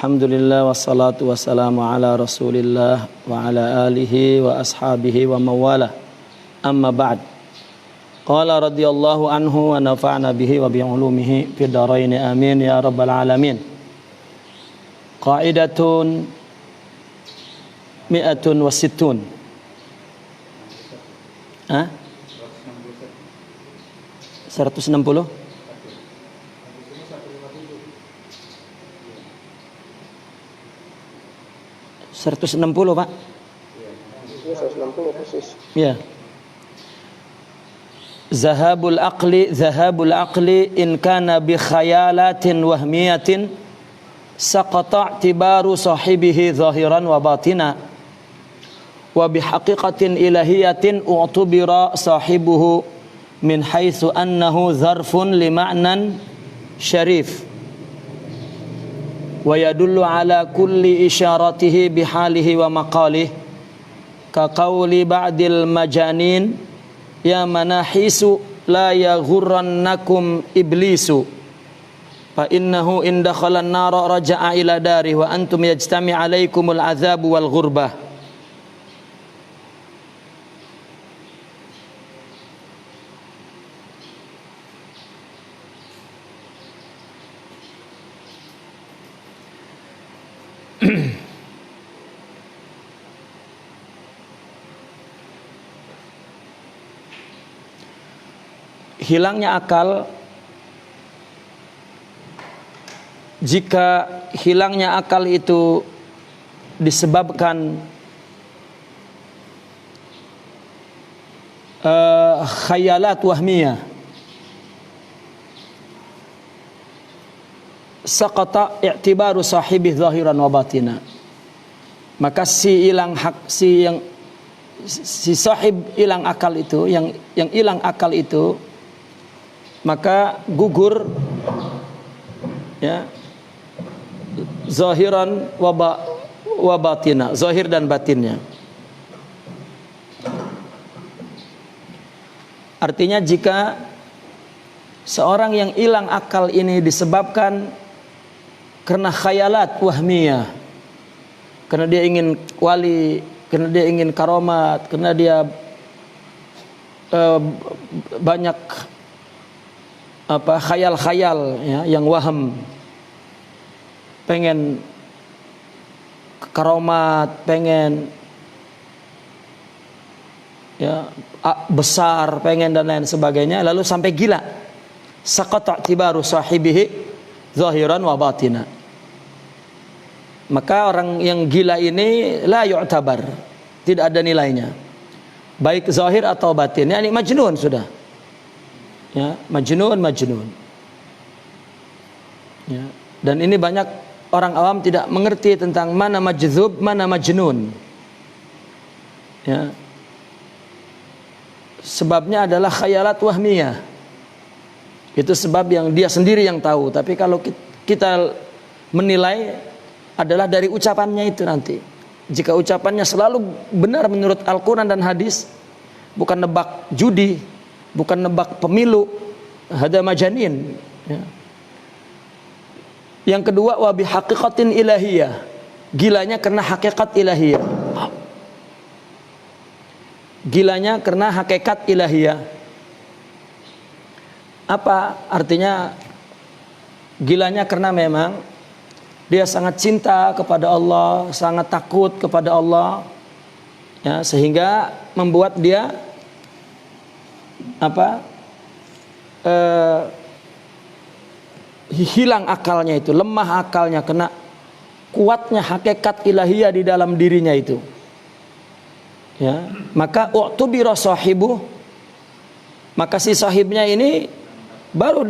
Alhamdulillah wassalatu wassalamu ala Rasulillah wa ala alihi wa ashabihi wa mawalah. Amma ba'd. Qala radhiyallahu anhu wa nafa'na bihi wa bi ulumihi fid dharain amin ya rabbal alamin. Qaidatun mi'atun wa sittun. 160? 160 Pak? Iya 160 persis. Ya. Zahabul aqli in kana bi khayalatin wahmiyatin saqata i'tibaru sahibihi zahiran wa batina wa bi haqiqatin ilahiyatin u'tubira sahibuhu min haitsu annahu zarfun li ma'nan syarif wa yadullu ala kulli isyaratihi bihalihi wa maqalih ka qawli ba'dil majanin ya manahisu la yaghurrannakum iblisu fa innahu in dakhala an-nara raja'a ila dari wa antum yajtami' alaikumul azabu wal ghurbah. Hilangnya akal, jika hilangnya akal itu disebabkan khayalat wahmiyah, saqata i'tibaru sahibih zahiran wa batina, maka si sahib hilang akal itu, yang hilang akal itu, maka gugur ya zahiran wa batina, zahir dan batinnya. Artinya jika seorang yang hilang akal ini disebabkan karena khayalat wahmiyah, karena dia ingin wali, karena dia ingin karomat, karena dia banyak khayal-khayal ya, yang waham, pengen karomat, pengen ya besar, pengen dan lain sebagainya, lalu sampai gila, saqata i'tibaru sahibihi zahiran wa batina, maka orang yang gila ini la yu'tabar, tidak ada nilainya, baik zahir atau batin, yani majnun sudah. Ya, majnun. Ya, dan ini banyak orang awam tidak mengerti tentang mana majzub, mana majnun. Ya. Sebabnya adalah khayalat wahmiyah. Itu sebab yang dia sendiri yang tahu, tapi kalau kita menilai adalah dari ucapannya itu nanti. Jika ucapannya selalu benar menurut Al-Qur'an dan hadis, bukan nebak judi, bukan nebak pemilu, hada majanin ya. Yang kedua, wa bi haqiqatin ilahiyah, gilanya karena hakikat ilahiyah. Gilanya karena hakikat ilahiyah. Apa artinya? Gilanya karena memang dia sangat cinta kepada Allah, sangat takut kepada Allah ya, sehingga membuat dia hilang akalnya itu, lemah akalnya karena kuatnya hakikat ilahiyah di dalam dirinya itu ya. Maka u'tubira sahibu, maka si sahibnya ini baru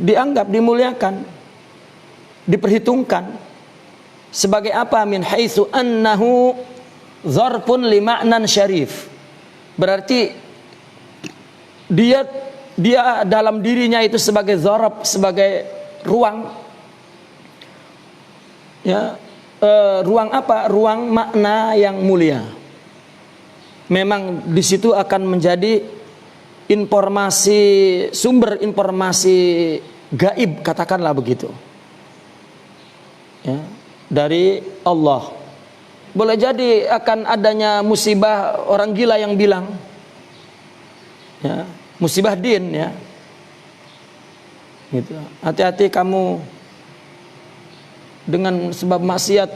dianggap, dimuliakan, diperhitungkan sebagai apa? Min haitsu annahu zarfun li ma'nan syarif, berarti dia dalam dirinya itu sebagai zarab, sebagai ruang ya, ruang apa? Ruang makna yang mulia. Memang di situ akan menjadi informasi, sumber informasi gaib, katakanlah begitu. dari Allah. Boleh jadi akan adanya musibah orang gila yang bilang, ya, musibah din, ya, gitu. Hati-hati kamu dengan sebab maksiat,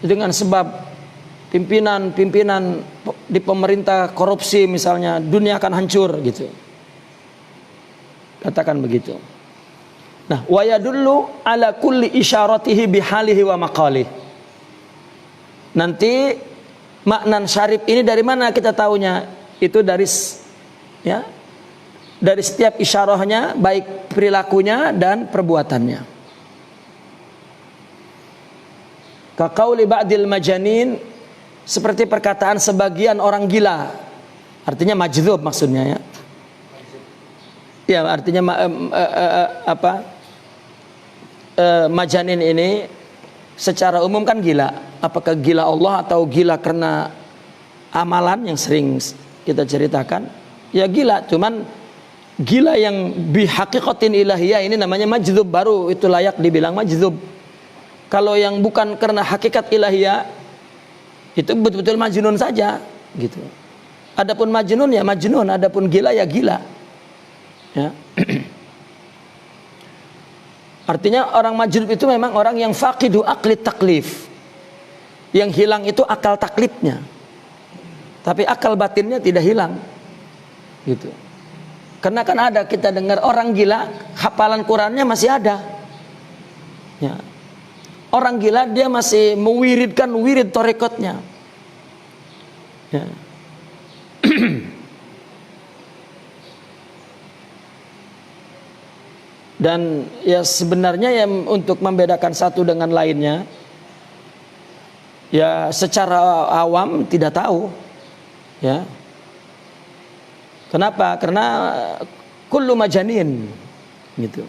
dengan sebab pimpinan di pemerintah korupsi misalnya, dunia akan hancur, gitu. Katakan begitu. Nah, wa yadullu ala kulli isyaratihi bihalihi wa maqalih. Nanti maknan syarif ini dari mana kita tahunya? Itu dari, ya, dari setiap isyarahnya, baik perilakunya dan perbuatannya. Ka qauli ba'dil majanin, seperti perkataan sebagian orang gila. Artinya majdzub maksudnya, ya. Ya, artinya majanin ini secara umum kan gila. Apakah gila Allah atau gila karena amalan yang sering kita ceritakan? Ya gila, cuman gila yang bihaqiqatin ilahiyah ini namanya majdzub, baru itu layak dibilang majdzub. Kalau yang bukan karena hakikat ilahiyah, itu betul-betul majnun saja, gitu. Adapun majnun ya majnun, adapun gila ya gila. Ya. Artinya orang majnun itu memang orang yang faqidu aqli taklif. Yang hilang itu akal taklifnya, tapi akal batinnya tidak hilang, gitu. Karena kan ada kita dengar orang gila hafalan Qurannya masih ada, ya. Orang gila dia masih mewiridkan wirid tarekatnya, ya. Dan ya sebenarnya ya untuk membedakan satu dengan lainnya, ya secara awam tidak tahu, ya. Kenapa? Karena kullu majanin, gitu.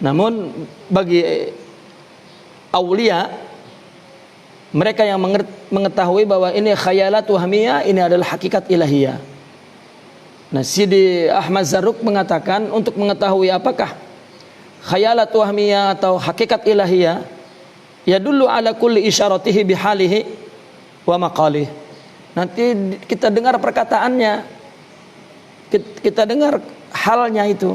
Namun bagi aulia, mereka yang mengetahui bahwa ini khayalat wahmiyah, ini adalah hakikat ilahiyah. Nah, Sidi Ahmad Zarruq mengatakan untuk mengetahui apakah khayalat wahmiyah atau hakikat ilahiyah, ya dulu ala kulli isyaratihi bihalihi wa maqalih. Nanti kita dengar perkataannya, kita dengar halnya itu.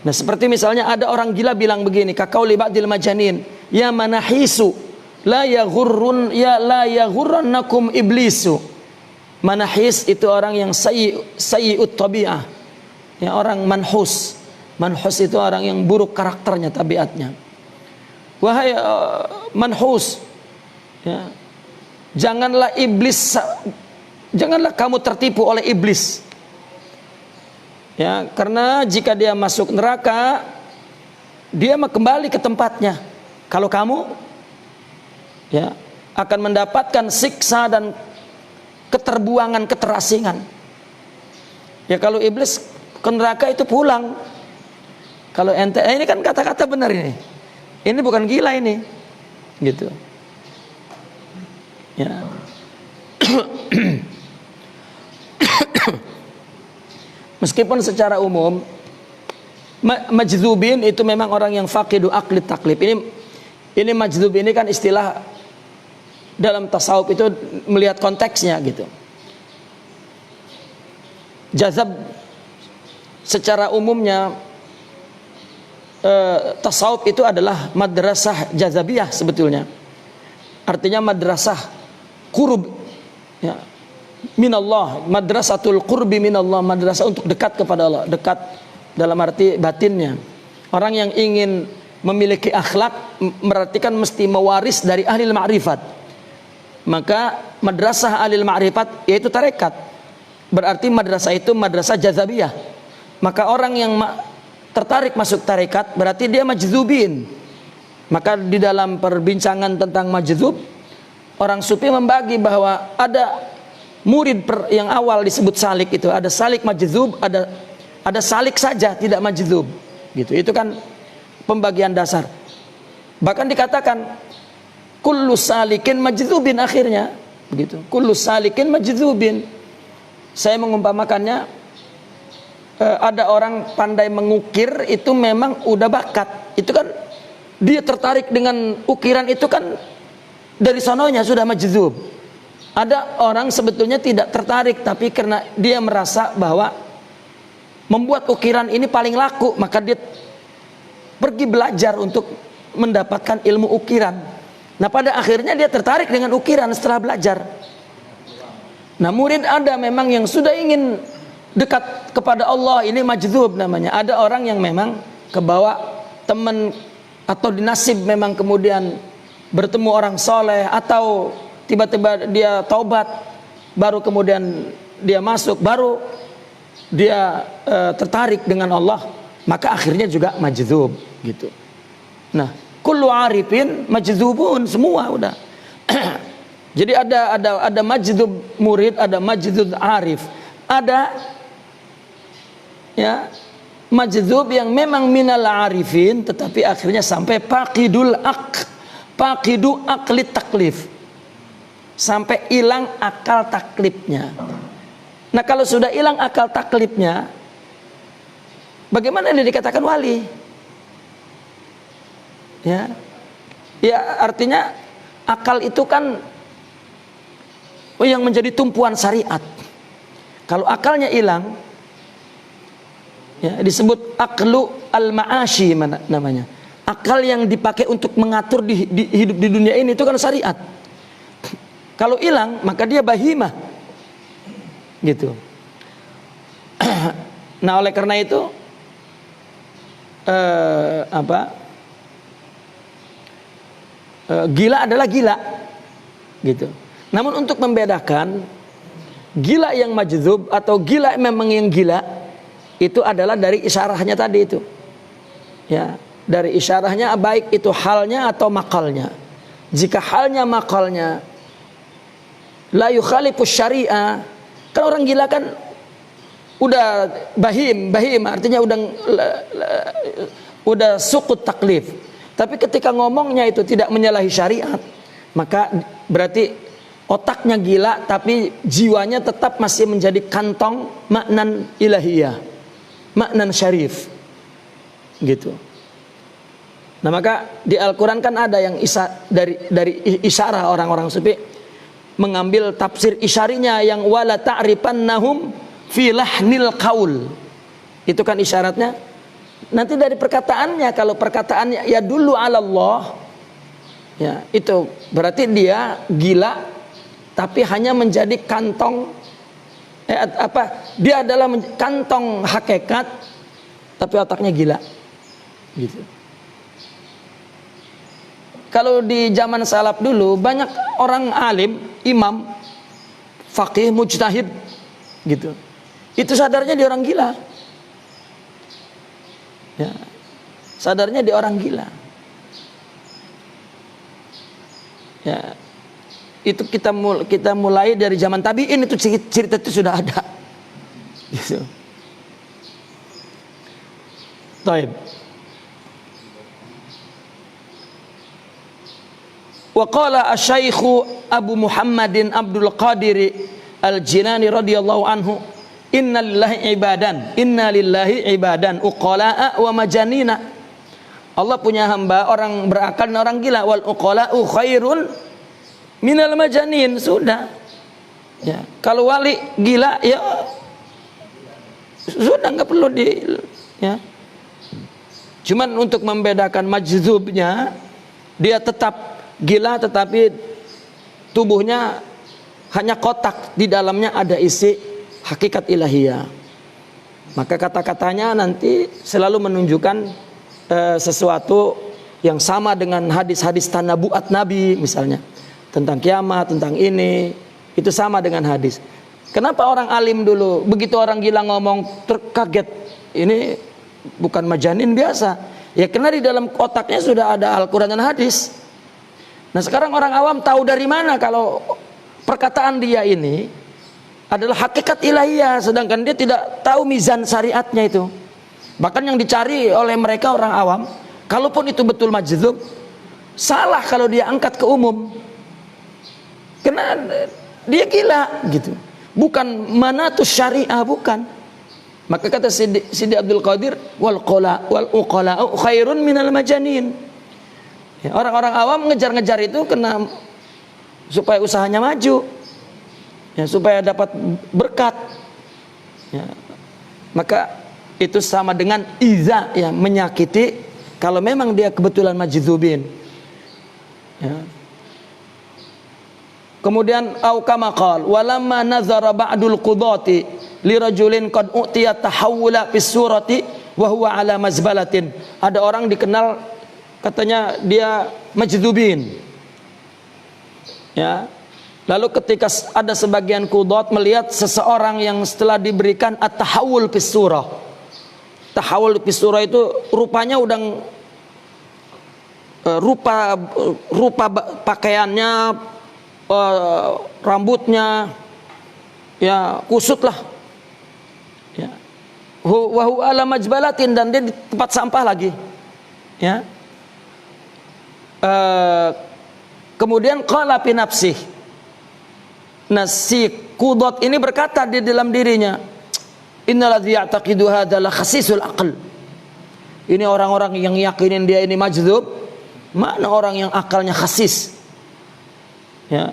Nah, seperti misalnya ada orang gila bilang begini, kaqauli ba'dil majanin, ya manahisu la yaghurrannakum iblisu. Manahis itu orang yang sayyi'ut tabi'ah, ya, orang manhus. Manhus itu orang yang buruk karakternya, tabiatnya. Wahai manhus, ya, janganlah kamu tertipu oleh iblis, ya, karena jika dia masuk neraka, dia kembali ke tempatnya. Kalau kamu, ya, akan mendapatkan siksa dan keterbuangan, keterasingan. Ya, kalau iblis ke neraka itu pulang. Kalau ente, ini kan kata-kata benar ini. Ini bukan gila ini, gitu. Ya. Meskipun secara umum majdzubin itu memang orang yang faqidu aqli taklif. Ini majdzub ini kan istilah dalam tasawuf itu melihat konteksnya, gitu. Jazab secara umumnya tasawuf itu adalah madrasah jazabiyah sebetulnya. Artinya madrasah qurb, ya, minallah, madrasatul qurbi minallah, madrasah untuk dekat kepada Allah, dekat dalam arti batinnya. Orang yang ingin memiliki akhlak berarti kan mesti mewaris dari ahli ma'rifat. Maka madrasah alil ma'rifat yaitu tarekat, berarti madrasah itu madrasah jazabiyah. Maka orang yang tertarik masuk tarekat berarti dia majdzubin. Maka di dalam perbincangan tentang majdzub, orang sufi membagi bahwa ada murid yang awal disebut salik, itu ada salik majdzub, ada salik saja tidak majdzub, gitu. Itu kan pembagian dasar. Bahkan dikatakan kullu salikin majdzubin, akhirnya begitu. Kullu salikin majdzubin. Saya mengumpamakannya ada orang pandai mengukir itu memang udah bakat. Itu kan dia tertarik dengan ukiran itu kan dari sononya sudah majdzub. Ada orang sebetulnya tidak tertarik, tapi karena dia merasa bahwa membuat ukiran ini paling laku, maka dia pergi belajar untuk mendapatkan ilmu ukiran. Nah pada akhirnya dia tertarik dengan ukiran setelah belajar. Nah murid ada memang yang sudah ingin dekat kepada Allah, ini majdzub namanya. Ada orang yang memang kebawa teman atau dinasib memang kemudian bertemu orang soleh, atau tiba-tiba dia taubat, baru kemudian dia masuk, baru dia tertarik dengan Allah, maka akhirnya juga majdzub gitu. Nah, kullu arifin majdzubun, semua udah. Jadi ada majdzub murid, ada majdzub arif. Ada ya majdzub yang memang minal arifin, tetapi akhirnya sampai paqidu akli taklif, sampai hilang akal taklifnya. Nah kalau sudah hilang akal taklifnya, bagaimana dia dikatakan wali? Ya artinya akal itu kan yang menjadi tumpuan syariat. Kalau akalnya hilang, ya disebut aklu al-ma'ashi namanya. Akal yang dipakai untuk mengatur di hidup di dunia ini itu kan syariat. Kalau hilang maka dia bahimah gitu. Nah oleh karena itu gila adalah gila gitu. Namun untuk membedakan gila yang majdzub atau gila memang yang gila, itu adalah dari isyarahnya tadi itu. Ya, dari isyarahnya baik itu halnya atau makalnya. Jika halnya makalnya la yukhalifus syariah, kan orang gila kan udah bahim artinya udah sukut taklif. Tapi ketika ngomongnya itu tidak menyalahi syariat, maka berarti otaknya gila tapi jiwanya tetap masih menjadi kantong maknan ilahiyah, maknan syarif gitu. Nah maka di Al-Quran kan ada yang dari isyarah orang-orang sufi mengambil tafsir isyarinya yang wala ta'rifannahum fi lahnil qaul. Itu kan isyaratnya. Nanti dari perkataannya, kalau perkataannya ya dulu ala Allah, ya itu berarti dia gila tapi hanya menjadi kantong dia adalah kantong hakikat tapi otaknya gila gitu. Kalau di zaman salaf dulu banyak orang alim, imam, faqih, mujtahid gitu. Itu sadarnya dia orang gila. Ya, sadarnya dia orang gila. Ya, itu kita mulai dari zaman tabi'in, itu cerita itu sudah ada. Gitu. Taib. Wa qala asy-syaikh Abu Muhammadin Abdul Qadir Al-Jilani radhiyallahu anhu, inna lillahi ibadan uqala'a wa majanina. Allah punya hamba orang berakal dan orang gila. Wal uqala'u khairun minal majanin. Sudah ya, kalau wali gila ya sudah nggak perlu ya. Cuman untuk membedakan majdzubnya, dia tetap gila tetapi tubuhnya hanya kotak, di dalamnya ada isi hakikat ilahiyah. Maka kata-katanya nanti selalu menunjukkan sesuatu yang sama dengan hadis-hadis tanabuat Nabi misalnya, tentang kiamat, tentang ini, itu sama dengan hadis. Kenapa orang alim dulu begitu orang gila ngomong terkaget, ini bukan majanin biasa? Ya karena di dalam kotaknya sudah ada Al-Quran dan hadis. Nah sekarang orang awam tahu dari mana kalau perkataan dia ini adalah hakikat ilahiyah, sedangkan dia tidak tahu mizan syariatnya itu. Bahkan yang dicari oleh mereka orang awam, kalaupun itu betul majdzub, salah kalau dia angkat ke umum, karena dia gila gitu. Bukan manatus syariah, bukan. Maka kata Sidi Abdul Qadir, wal uqala'u khairun minal majanin. Ya, orang-orang awam ngejar-ngejar itu kena supaya usahanya maju, ya, supaya dapat berkat. Ya. Maka itu sama dengan iza, yang menyakiti kalau memang dia kebetulan majdzubin. Ya. Kemudian au kama qala walamma nazara ba'dul qudati lirajulin qad utiya tahawula fis surati wa huwa ala mazbalatin. Ada orang dikenal katanya dia majdzubin. Ya. Lalu ketika ada sebagian qudhat melihat seseorang yang setelah diberikan at-tahawul fis surah. Tahawul fis surah itu rupanya udah rupa pakaiannya, rambutnya ya kusut lah, ya, wahu ala majbalatin, dan dia di tempat sampah lagi, ya. Kemudian qala fi nafsih, nah si qudhat ini berkata di dalam dirinya, innalladzi ya'taqidu hadza la khasisul aql. Ini orang-orang yang yakinin dia ini majdzub, mana orang yang akalnya khasis. Ya.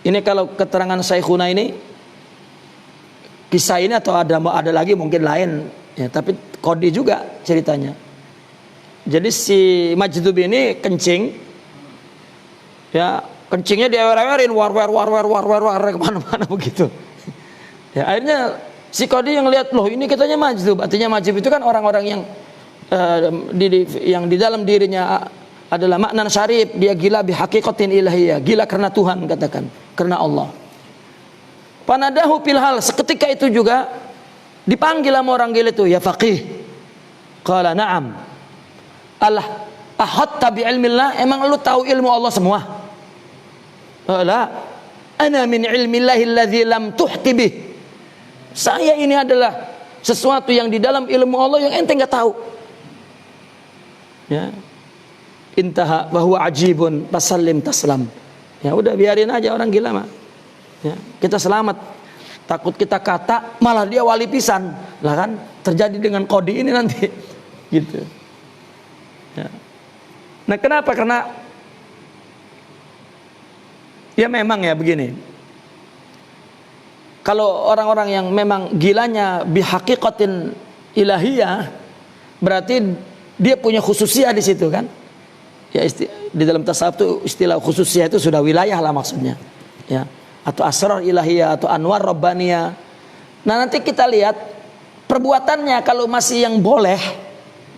Ini kalau keterangan Syekhuna ini, kisah ini atau ada lagi mungkin lain, ya, tapi kodi juga ceritanya. Jadi si Majdzub ini kencing, ya, kencingnya diewer-ewerin, war kemana-mana begitu. Ya, akhirnya si kodi yang lihat, loh ini katanya Majdzub, artinya Majdzub itu kan orang-orang yang di dalam dirinya adalah makna syarif, dia gila bihaqiqatin ilahiyah, gila karena Tuhan, katakan, karena Allah. Panadahu fil hal, seketika itu juga dipanggil sama orang gila itu, ya faqih. Qala na'am. Allah ahatta bi ilmillah, emang lu tahu ilmu Allah semua? La, ana min ilmillahi alladzi lam tuhti bih. Saya ini adalah sesuatu yang di dalam ilmu Allah yang ente enggak tahu. Ya. Intaha bahwa ajibun fasallim taslam. Ya udah, biarin aja orang gila mah. Ya, kita selamat. Takut kita kata malah dia wali pisan. Lah kan terjadi dengan kodi ini nanti. Gitu. Ya. Nah, kenapa? Karena ya memang ya begini. Kalau orang-orang yang memang gilanya bihaqiqatin ilahiyah, berarti dia punya khususiyah di situ kan? Ya, di dalam tasawuf itu istilah khususiyah itu sudah wilayah lah maksudnya, ya, atau asrar ilahiyah atau anwar rabbaniyah. Nah, nanti kita lihat perbuatannya, kalau masih yang boleh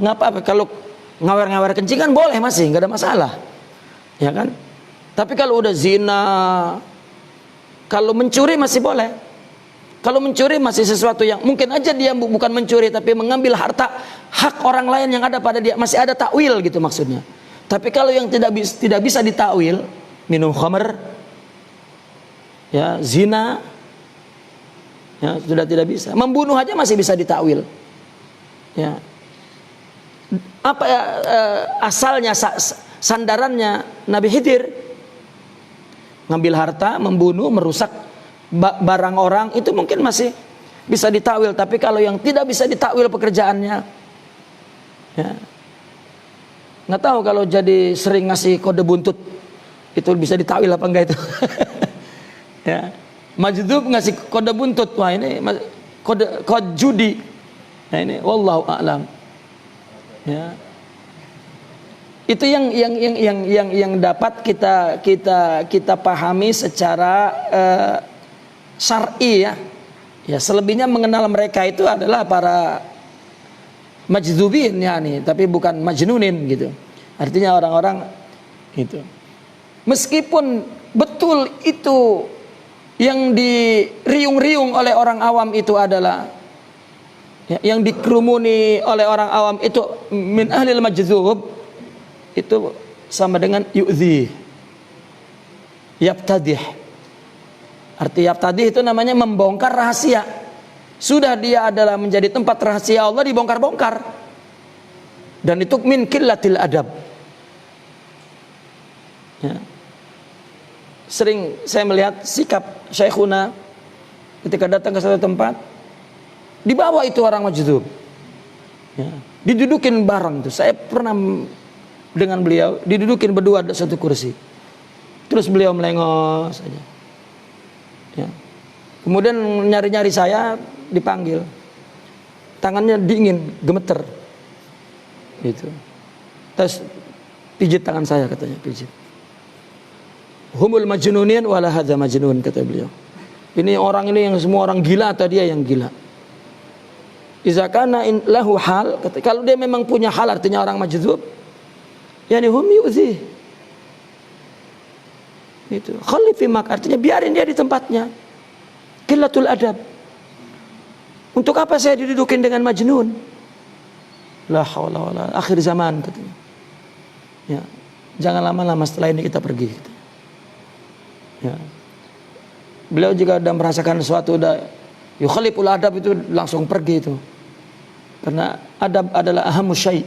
nggak apa-apa, kalau ngawer-ngawer kencing kan boleh, masih nggak ada masalah, ya kan. Tapi kalau udah zina, kalau mencuri masih boleh. Kalau mencuri masih sesuatu yang mungkin aja dia bukan mencuri tapi mengambil harta hak orang lain yang ada pada dia, masih ada takwil gitu maksudnya. Tapi kalau yang tidak bisa ditakwil, minum khamr, ya, zina, ya, sudah tidak bisa. Membunuh aja masih bisa ditakwil. Ya. Apa ya, asalnya sandarannya Nabi Khidir, ngambil harta, membunuh, merusak barang orang, itu mungkin masih bisa ditakwil. Tapi kalau yang tidak bisa ditakwil pekerjaannya, ya, nggak tahu kalau jadi sering ngasih kode buntut itu bisa ditakwil apa enggak itu. Ya, Majdzub ngasih kode buntut, wah ini kode judi. Nah ini wallahu a'lam. Ya, itu yang dapat kita pahami secara syar'i, ya. Ya, selebihnya mengenal mereka itu adalah para majdzubin, ya nih, tapi bukan majnunin gitu. Artinya orang-orang itu, meskipun betul itu yang diriung-riung oleh orang awam itu adalah, ya, yang dikerumuni oleh orang awam itu min ahlil majdzub, itu sama dengan yu'dhi, yabtadih. Arti yabtadih itu namanya membongkar rahasia. Sudah dia adalah menjadi tempat rahasia Allah, dibongkar-bongkar. Dan itu min qillatil adab. Ya. Sering saya melihat sikap Syekhuna ketika datang ke suatu tempat, Dibawa itu orang majdzub. Ya, didudukin bareng tuh. Saya pernah dengan beliau didudukin berdua di satu kursi. Terus beliau melengos saja. Ya. Kemudian nyari-nyari saya, dipanggil. Tangannya dingin, gemeter. Gitu. Terus pijit tangan saya katanya, pijit. Humul majnunin wala hadza majnun, kata beliau. Ini orang ini yang semua orang gila atau dia yang gila? Iza kana lahu hal, kalau dia memang punya hal artinya orang majdzub. Yani hum yu'zi. Itu. Khalli fi mak, artinya biarin dia di tempatnya. Qillatul adab. Untuk apa saya didudukin dengan majnun? La haula wala, akhir zaman katanya. Ya. Jangan lama-lama, setelah ini kita pergi. Ya. Beliau juga sudah merasakan sesuatu, udah yukhaliful adab, itu langsung pergi itu. Karena adab adalah ahamu syai'.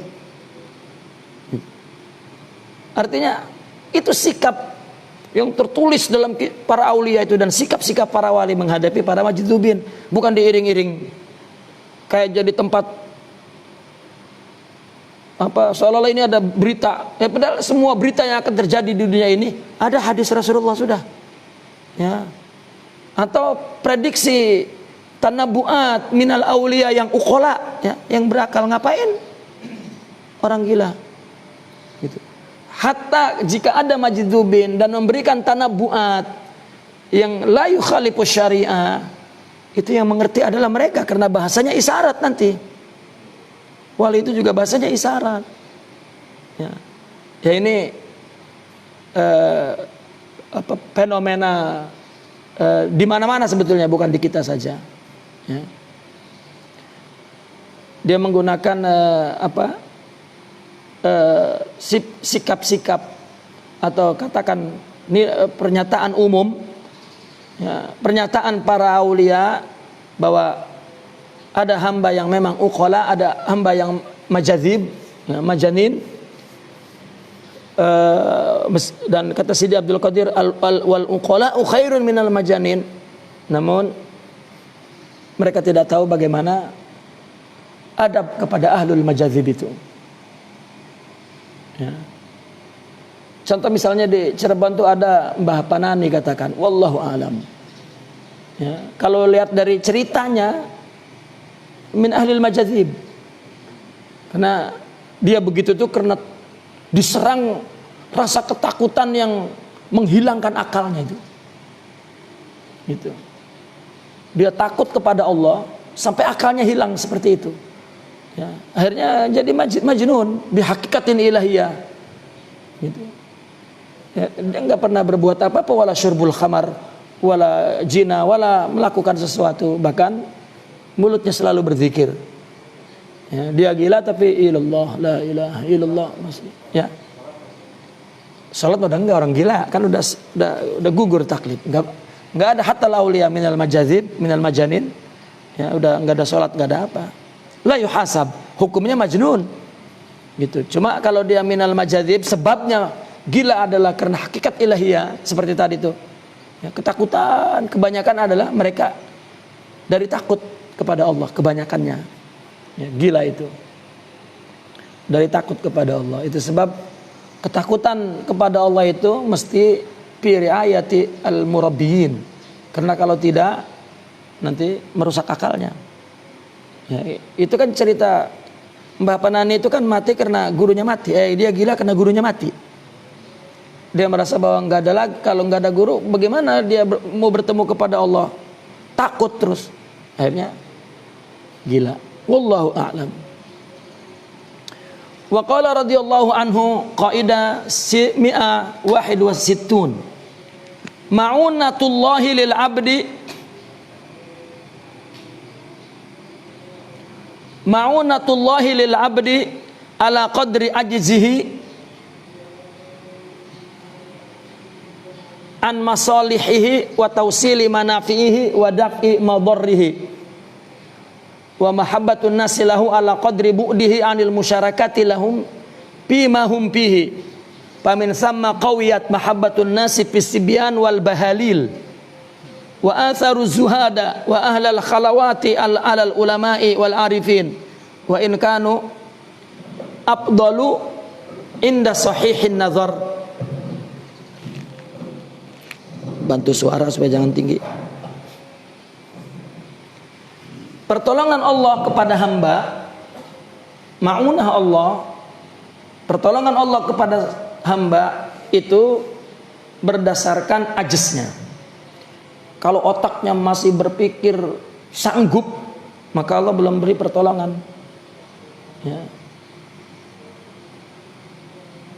Artinya itu sikap yang tertulis dalam para aulia itu, dan sikap-sikap para wali menghadapi para majdzubin, bukan diiring-iring kayak jadi tempat apa seolah-olah ini ada berita. Ya, padahal semua berita yang akan terjadi di dunia ini ada hadis Rasulullah sudah. Ya. Atau prediksi tanabuat minal aulia yang ukola, ya, yang berakal. Ngapain orang gila gitu. Hatta jika ada majdzubin dan memberikan tanabuat yang la yukhalifu syariah, itu yang mengerti adalah mereka, karena bahasanya isyarat nanti. Wali itu juga bahasanya isyarat. Ya, ya ini fenomena di mana-mana sebetulnya, bukan di kita saja. Ya. Dia menggunakan sikap-sikap atau katakan pernyataan umum, ya, pernyataan para aulia bahwa ada hamba yang memang uqala, ada hamba yang majadzib, ya, majanin. Dan kata Sidi Abdul Qadir, wal uqala'u khairun minal majanin. Namun mereka tidak tahu bagaimana adab kepada ahlul majadzib itu. Ya. Contoh misalnya di Cirebon itu ada Mbah Panani, katakan wallahu alam. Ya, kalau lihat dari ceritanya min ahlil majadzib. Karena dia begitu tuh karena diserang rasa ketakutan yang menghilangkan akalnya itu. Gitu. Dia takut kepada Allah sampai akalnya hilang seperti itu. Ya, akhirnya jadi majnun bihakikatin ilahiyah. Gitu. Ya, dia enggak pernah berbuat apa-apa, wala syurbul khamar, wala jina, wala melakukan sesuatu, bahkan mulutnya selalu berzikir. Ya, dia gila tapi ilallah, la ilaha illallah masih. Ya. Salat udah enggak, orang gila kan udah gugur taklid. Enggak ada hatta auliya minal majadzib, minal majanin. Ya, udah enggak ada salat, enggak ada apa. La yuhasab, hukumnya majnun. Gitu. Cuma kalau dia minal majadzib, sebabnya gila adalah karena hakikat ilahiyah seperti tadi itu. Ya, ketakutan kebanyakan adalah mereka dari takut kepada Allah, kebanyakannya. Ya, gila itu dari takut kepada Allah. Itu sebab ketakutan kepada Allah itu mesti fi riayati al-murabbiyin. Karena kalau tidak nanti merusak akalnya. Ya, itu kan cerita Mbah Panani itu kan mati karena gurunya mati. Dia gila karena gurunya mati. Dia merasa bahwa nggak ada lagi, kalau nggak ada guru, bagaimana dia mau bertemu kepada Allah? Takut terus. Akhirnya gila. Wallahu a'lam. Wa qala radhiyallahu anhu qaidah 161. Ma'unatullahi lil 'abdi ma'unatullahi lil 'abdi ala qadri ajzihi an masalihihi wa tawsili manafihi wa daf'i madarrihi wa mahabbatun nasi lahu ala qadri bu'dihi anil musyarakati lahum bima hum fihi famin thamma qawiyat mahabbatun nasi fis sibyan wal bahalil wa atharu zuhada wa ahlal khalawati alal ulama'i wal arifin wa in kanu afdalu inda sahihin nazar. Bantu suara supaya jangan tinggi. Pertolongan Allah kepada hamba, ma'unah Allah, pertolongan Allah kepada hamba itu berdasarkan ajiznya. Kalau otaknya masih berpikir sanggup, maka Allah belum beri pertolongan. Ya.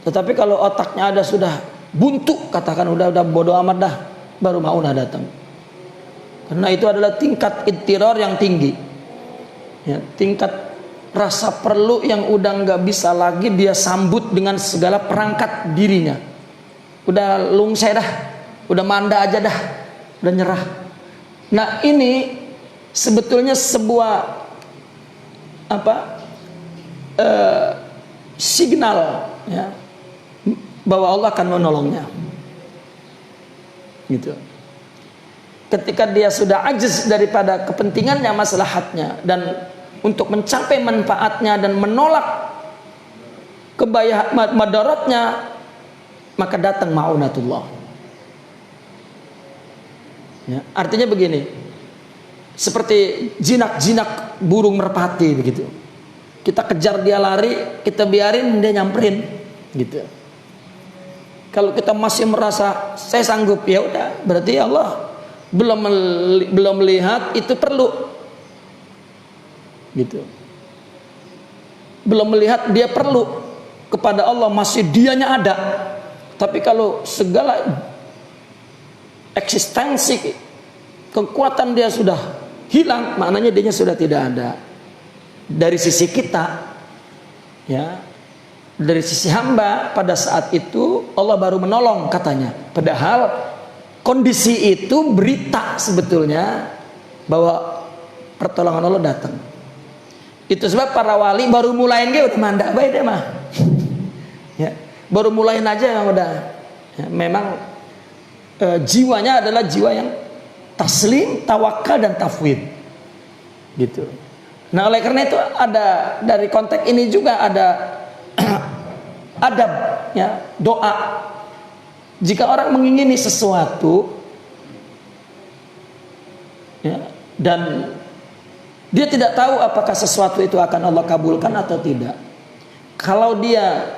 Tetapi kalau otaknya ada sudah buntu, katakan udah bodoh amat dah, baru ma'unah datang. Karena itu adalah tingkat ittirar yang tinggi, ya, tingkat rasa perlu yang udah nggak bisa lagi dia sambut dengan segala perangkat dirinya. Udah lungsai dah, udah manda aja dah, udah nyerah. Nah ini sebetulnya sebuah signal, ya, bahwa Allah akan menolongnya. Gitu. Ketika dia sudah ajiz daripada kepentingannya, maslahatnya, dan untuk mencapai manfaatnya dan menolak madaratnya, maka datang ma'unatullah. Ya, artinya begini, seperti jinak-jinak burung merpati begitu. Kita kejar dia lari, kita biarin dia nyamperin, gitu. Kalau kita masih merasa saya sanggup, ya udah, berarti Allah belum melihat itu perlu, gitu. Belum melihat dia perlu kepada Allah, masih dianya ada. Tapi kalau segala eksistensi kekuatan dia sudah hilang, maknanya dianya sudah tidak ada. Dari sisi kita, ya, dari sisi hamba, pada saat itu Allah baru menolong katanya. Padahal kondisi itu berita sebetulnya bahwa pertolongan Allah datang. Itu sebab para wali baru mulain ge udah manda bae deh mah. Ya, baru mulain aja yang udah. Ya, memang jiwanya adalah jiwa yang taslim, tawakal dan tafwid. Gitu. Nah, oleh karena itu ada dari konteks ini juga ada adab, ya, doa. Jika orang mengingini sesuatu, ya, dan dia tidak tahu apakah sesuatu itu akan Allah kabulkan atau tidak. Kalau dia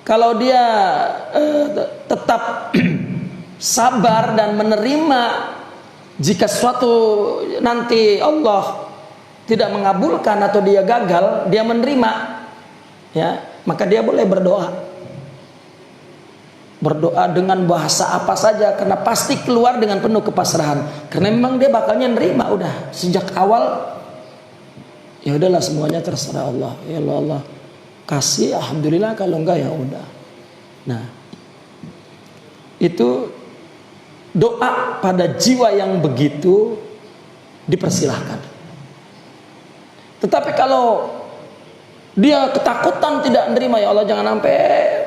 kalau dia tetap sabar dan menerima, jika suatu nanti Allah tidak mengabulkan atau dia gagal, dia menerima, ya, maka dia boleh berdoa. Berdoa dengan bahasa apa saja, karena pasti keluar dengan penuh kepasrahan. Karena memang dia bakalnya nerima udah sejak awal. Ya udahlah, semuanya terserah Allah. Ya Allah kasih, alhamdulillah, kalau enggak ya udah. Nah, itu doa pada jiwa yang begitu dipersilahkan. Tetapi kalau dia ketakutan tidak menerima, ya Allah jangan sampai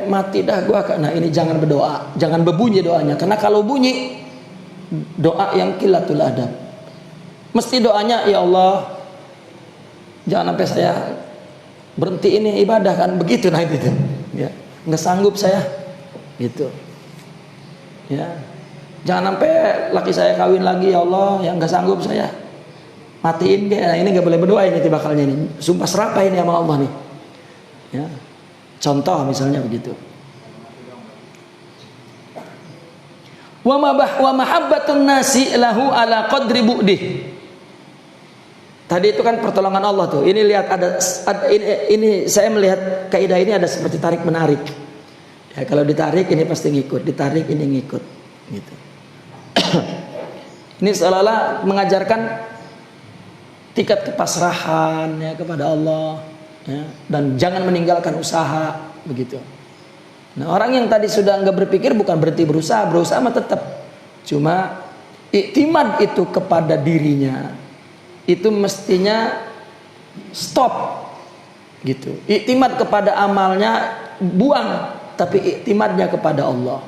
mati dah gua. Nah ini jangan berdoa, jangan berbunyi doanya. Karena kalau bunyi doa yang qillatul adab. Mesti doanya, ya Allah jangan sampai saya berhenti ini ibadah, kan begitu. Nah itu ya, nggak sanggup saya, gitu. Ya, jangan sampai laki saya kawin lagi, ya Allah yang nggak sanggup saya matiin dia. Nah, ini nggak boleh berdoa, ini bakalnya ini sumpah serapah ini sama Allah nih, ya, contoh misalnya begitu. Wa mahabbatun nasi lahu ala qadri bu'dih. Tadi itu kan pertolongan Allah tuh. Ini lihat ada ini saya melihat kaidah ini ada seperti tarik menarik. Ya, kalau ditarik ini pasti ngikut, ditarik ini ngikut, gitu. Ini seolah-olah mengajarkan tingkat kepasrahan, ya, kepada Allah, ya, dan jangan meninggalkan usaha, begitu. Nah, orang yang tadi sudah nggak berpikir bukan berarti berusaha mah tetap. Cuma iktimad itu kepada dirinya itu mestinya stop, gitu. Iktimad kepada amalnya buang, tapi iktimadnya kepada Allah.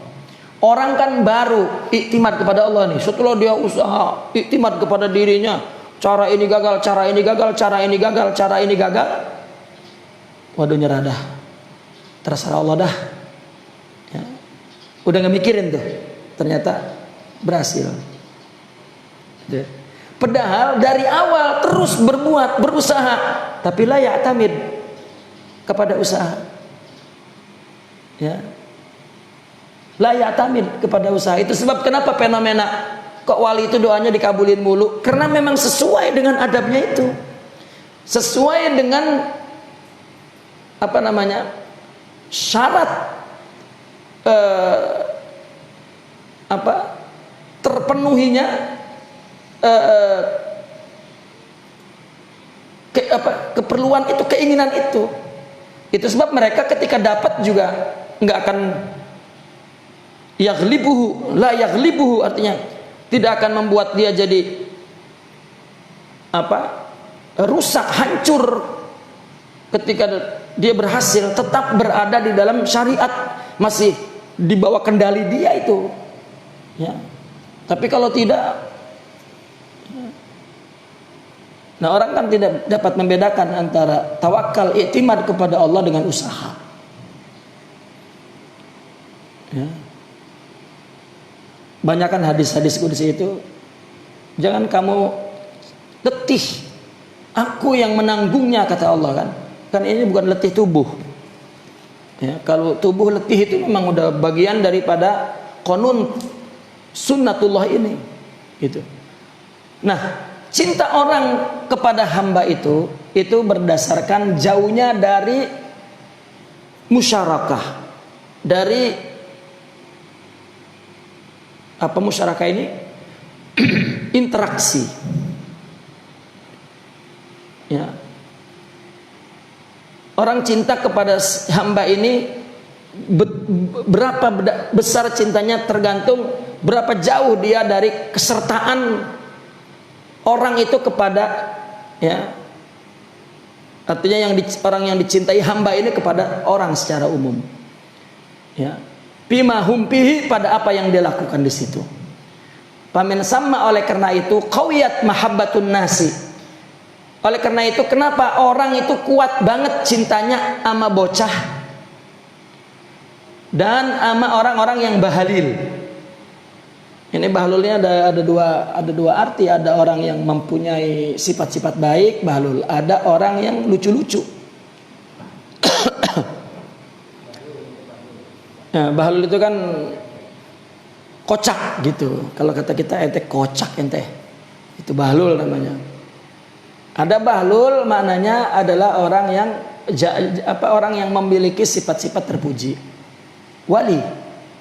Orang kan baru iktimad kepada Allah nih, setelah dia usaha iktimad kepada dirinya, cara ini gagal, cara ini gagal, cara ini gagal, cara ini gagal, waduh nyerah dah, terserah Allah dah ya. Udah gak mikirin tuh, ternyata berhasil. Padahal dari awal terus berbuat, berusaha, tapi la ya'tamid kepada usaha ya, la ya'tamid kepada usaha. Itu sebab kenapa fenomena kok wali itu doanya dikabulin mulu, karena memang sesuai dengan adabnya itu, sesuai dengan apa namanya, syarat terpenuhinya keperluan itu, keinginan itu. Itu sebab mereka ketika dapat juga nggak akan yaghlibuhu, la yaghlibuhu, artinya tidak akan membuat dia jadi rusak, hancur. Ketika dia berhasil tetap berada di dalam syariat, masih di bawah kendali dia itu ya. Tapi kalau tidak, nah orang kan tidak dapat membedakan antara tawakal, iktimad kepada Allah dengan usaha ya. Banyakan hadis-hadis qudsi itu, jangan kamu letih, aku yang menanggungnya, kata Allah kan ini bukan letih tubuh ya. Kalau tubuh letih itu memang udah bagian daripada qanun sunnatullah ini gitu. Nah, cinta orang kepada hamba itu berdasarkan jauhnya dari musyarakah, dari apa musyarakah ini? Interaksi ya. Orang cinta kepada hamba ini berapa besar cintanya tergantung berapa jauh dia dari kesertaan orang itu kepada ya, artinya orang yang dicintai hamba ini kepada orang secara umum ya, bima humpihi, pada apa yang dia lakukan di situ. Pamin sama, oleh karena itu qawiyat mahabbatun nasi. Oleh karena itu kenapa orang itu kuat banget cintanya sama bocah dan sama orang-orang yang bahalil. Ini bahlulnya ada dua arti. Ada orang yang mempunyai sifat-sifat baik, bahlul. Ada orang yang lucu-lucu. Nah, bahlul itu kan kocak gitu. Kalau kata kita ente kocak ente. Itu bahlul namanya. Ada bahlul maknanya adalah orang yang orang yang memiliki sifat-sifat terpuji. Wali.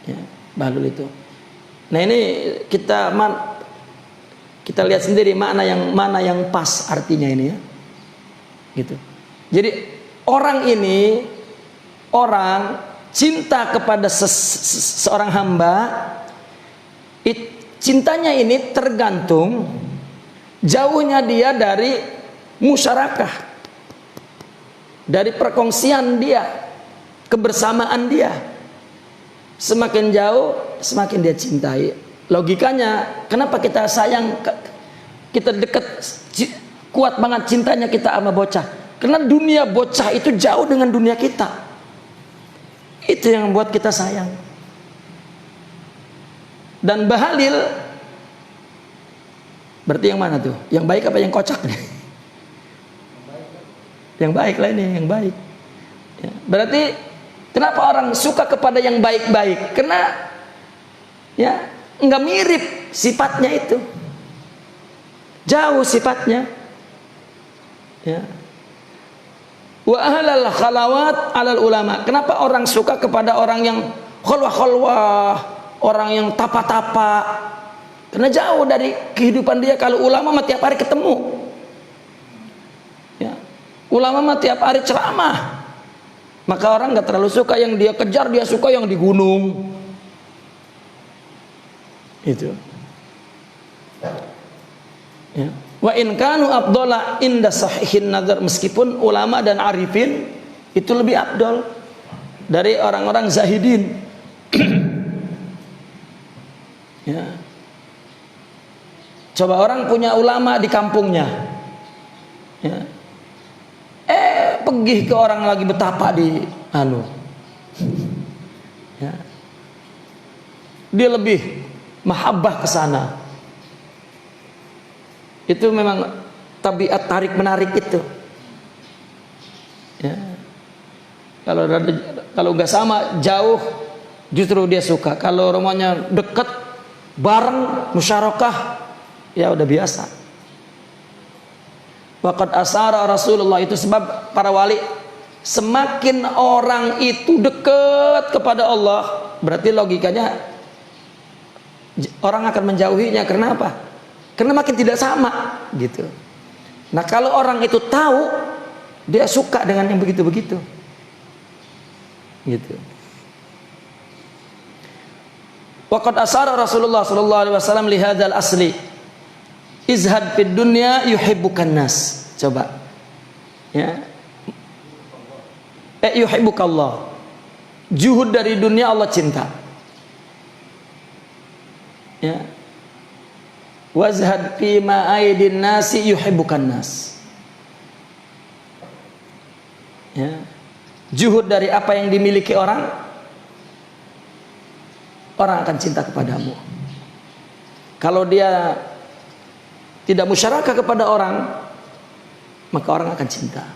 Ya, bahlul itu. Nah ini kita lihat sendiri mana yang pas artinya ini ya, gitu. Jadi orang cinta kepada seorang hamba, cintanya ini tergantung jauhnya dia dari musyarakah, dari perkongsian dia, kebersamaan dia. Semakin jauh, semakin dia cintai. Logikanya, kenapa kita sayang, kita dekat, kuat banget cintanya kita sama bocah? Karena dunia bocah itu jauh dengan dunia kita. Itu yang membuat kita sayang. Dan bahalil, berarti yang mana tuh? Yang baik apa yang kocak nih? Yang baik lah ini, yang baik. Ya, berarti kenapa orang suka kepada yang baik-baik? Karena ya nggak mirip sifatnya itu, jauh sifatnya. Ya. Wa ahlal khalawat alal ulama. Kenapa orang suka kepada orang yang khalwah-khalwah, orang yang tapa-tapa? Karena jauh dari kehidupan dia. Kalau ulama mah tiap hari ketemu. Ya. Ulama mah tiap hari ceramah. Maka orang nggak terlalu suka yang dia kejar, dia suka yang di gunung. Itu. Ya. Wa in kanu afdala inda sahihin nazar, meskipun ulama dan arifin itu lebih afdol dari orang-orang zahidin. Ya. Coba orang punya ulama di kampungnya, ya. Pergi ke orang lagi betapa di ya. Dia lebih mahabbah ke sana. Itu memang tabiat tarik menarik itu. Ya. Kalau nggak sama jauh, justru dia suka. Kalau rumahnya dekat, bareng, musyarakah, ya udah biasa. Waqad asara Rasulullah, itu sebab para wali, semakin orang itu dekat kepada Allah, berarti logikanya orang akan menjauhinya. Karena apa? Karena makin tidak sama gitu. Nah, kalau orang itu tahu, dia suka dengan yang begitu-begitu gitu. Waqad asara Rasulullah sallallahu alaihi wasallam li hadzal asli, izhad fid dunya yuhibbukan nas. Coba ya, yuhibbukallah, juhud dari dunia Allah cinta, ya. Wazhad fi ma aidin nasi yuhibbukan nas, ya. Juhud dari apa yang dimiliki orang, orang akan cinta kepadamu. Kalau dia tidak musyarakah kepada orang, maka orang akan cinta.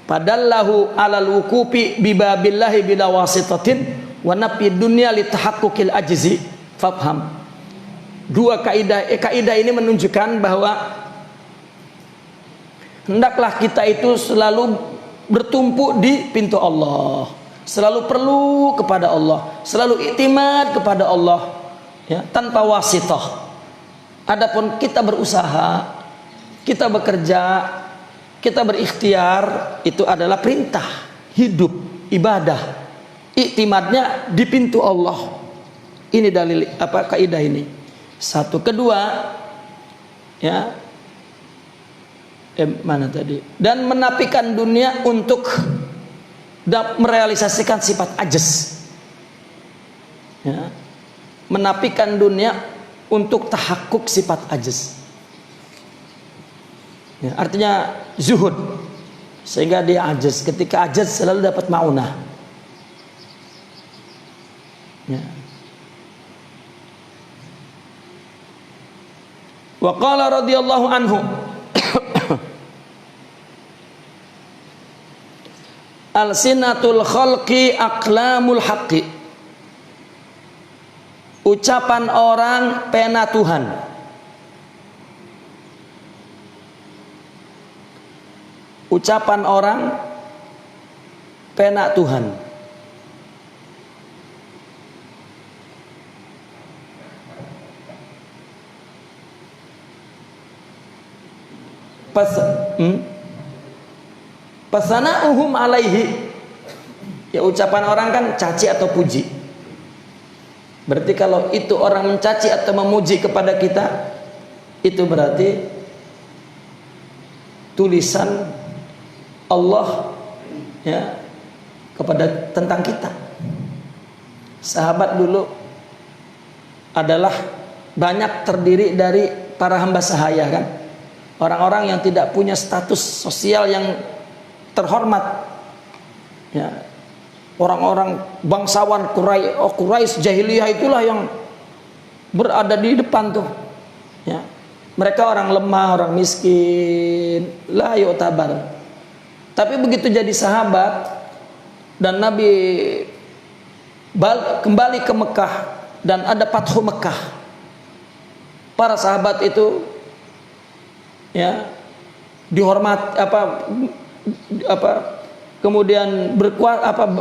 Padallahu alal wukupi bibabillahi bila wasitatin wa nafi dunya li tahaqqukil ajzi fafham. Dua kaidah ini menunjukkan bahwa hendaklah kita itu selalu bertumpu di pintu Allah, selalu perlu kepada Allah, selalu iktimad kepada Allah, ya, tanpa wasitah. Adapun kita berusaha, kita bekerja, kita berikhtiar, itu adalah perintah hidup, ibadah. Iktimadnya di pintu Allah. Ini dalil kaidah ini. Satu, kedua, ya, mana tadi? Dan menafikan dunia untuk merealisasikan sifat ajaz. Ya. Menafikan dunia untuk tahakkuk sifat ajaz. Ya, artinya zuhud, sehingga dia ajaz. Ketika ajaz selalu dapat maunah. Ya. Wa qala radhiyallahu anhu, al-sinatul khalqi aqlamul haqqi. Ucapan orang pena Tuhan. Ucapan orang pena Tuhan. Pasana'uhum alaihi, ya, ucapan orang kan caci atau puji. Berarti kalau itu orang mencaci atau memuji kepada kita, itu berarti tulisan Allah, ya, kepada tentang kita. Sahabat dulu adalah banyak terdiri dari para hamba sahaya, kan? Orang-orang yang tidak punya status sosial yang terhormat, ya. Orang-orang bangsawan Quraisy jahiliyah itulah yang berada di depan tuh, ya. Mereka orang lemah, orang miskin, la yu'tabar. Tapi begitu jadi sahabat dan Nabi kembali ke Mekah dan ada Fathu Mekah, para sahabat itu, ya, dihormat kemudian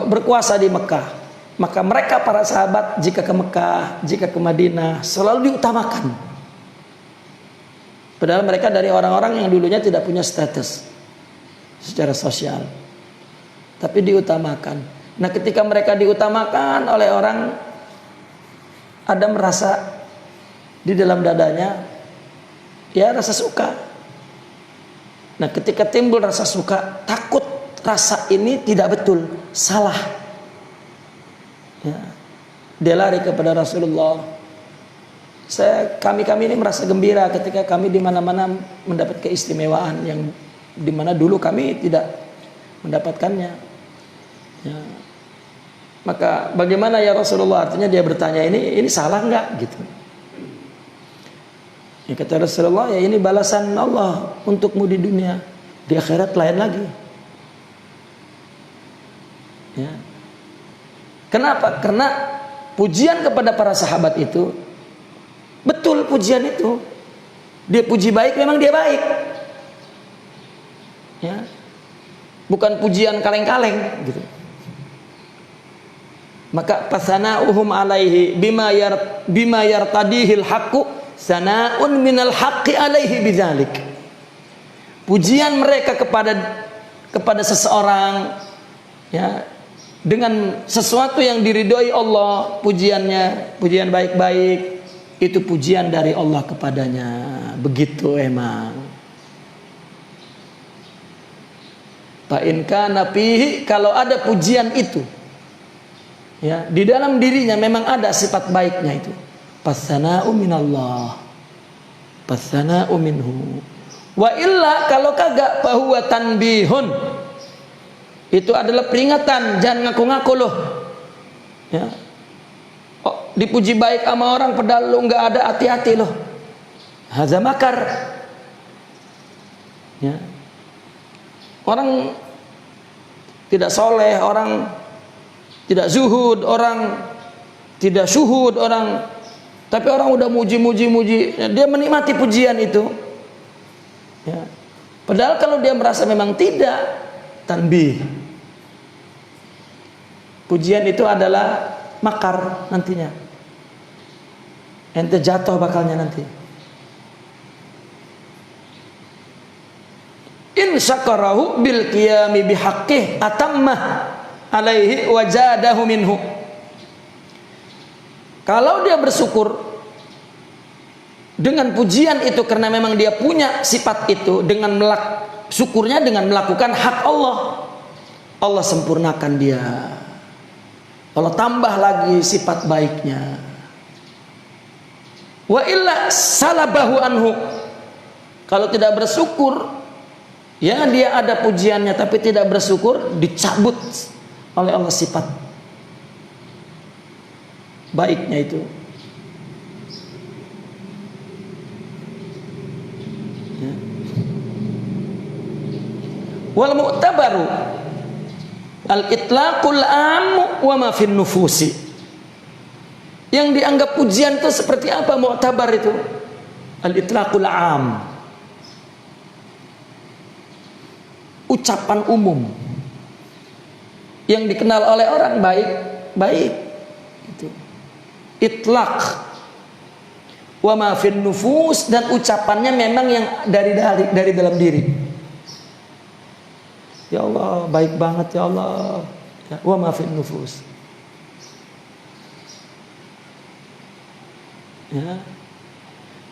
berkuasa di Mekah. Maka mereka para sahabat jika ke Mekah, jika ke Madinah selalu diutamakan. Padahal mereka dari orang-orang yang dulunya tidak punya status secara sosial, tapi diutamakan. Nah, ketika mereka diutamakan oleh orang, ada merasa di dalam dadanya, ya, rasa suka. Nah, ketika timbul rasa suka, takut rasa ini tidak betul, salah. Ya. Dia lari kepada Rasulullah. Kami ini merasa gembira ketika kami di mana-mana mendapat keistimewaan yang di mana dulu kami tidak mendapatkannya. Ya. Maka bagaimana ya Rasulullah? Artinya dia bertanya, ini salah enggak gitu. Ya, kata Rasulullah, ya ini balasan Allah untukmu di dunia, di akhirat lain lagi. Ya. Kenapa? Karena pujian kepada para sahabat itu betul, pujian itu dia puji baik, memang dia baik. Ya. Bukan pujian kaleng-kaleng gitu. Maka pasana'uhum alaihi bima yartadihil haqqu sana'un minal haqqi alaihi bidzalik. Pujian mereka kepada seseorang, ya, dengan sesuatu yang diridhoi Allah, pujiannya pujian baik-baik, itu pujian dari Allah kepadanya. Begitu emang. Fa in kana fihi, kalau ada pujian itu, ya, di dalam dirinya memang ada sifat baiknya itu. Fasana'u minallah, fasana'u minhu. Wa illa, kalau kagak, fahuwa tanbihun, itu adalah peringatan, jangan ngaku-ngaku loh. Ya. Oh, dipuji baik sama orang padahal lu nggak ada, hati-hati loh. Hadza makar. Ya. Orang tidak soleh, orang tidak zuhud, orang tidak syuhud, orang, tapi orang udah muji, dia menikmati pujian itu. Ya. Padahal kalau dia merasa memang tidak, tanbih. Pujian itu adalah makar nantinya. Ente jatuh bakalnya nanti. In syakarahu bil qiyami bihaqqih atammah alaihi wajadahu minhu. Kalau dia bersyukur dengan pujian itu karena memang dia punya sifat itu, dengan syukurnya dengan melakukan hak Allah, Allah sempurnakan dia, Allah tambah lagi sifat baiknya. Wa illa salabahu anhu, kalau tidak bersyukur, ya dia ada pujiannya tapi tidak bersyukur, dicabut oleh Allah sifat baiknya itu. Ya. Wal mu'tabaru al-itlaqul ammu wa ma fin nufusi. Yang dianggap pujian itu seperti apa mu'tabar itu? Al-itlaqul am, ucapan umum yang dikenal oleh orang baik itu. Itlaq wa ma fin nufus, dan ucapannya memang yang dari dalam diri. Ya Allah, baik banget ya Allah. Ya, wa ma fin nufus. Ya.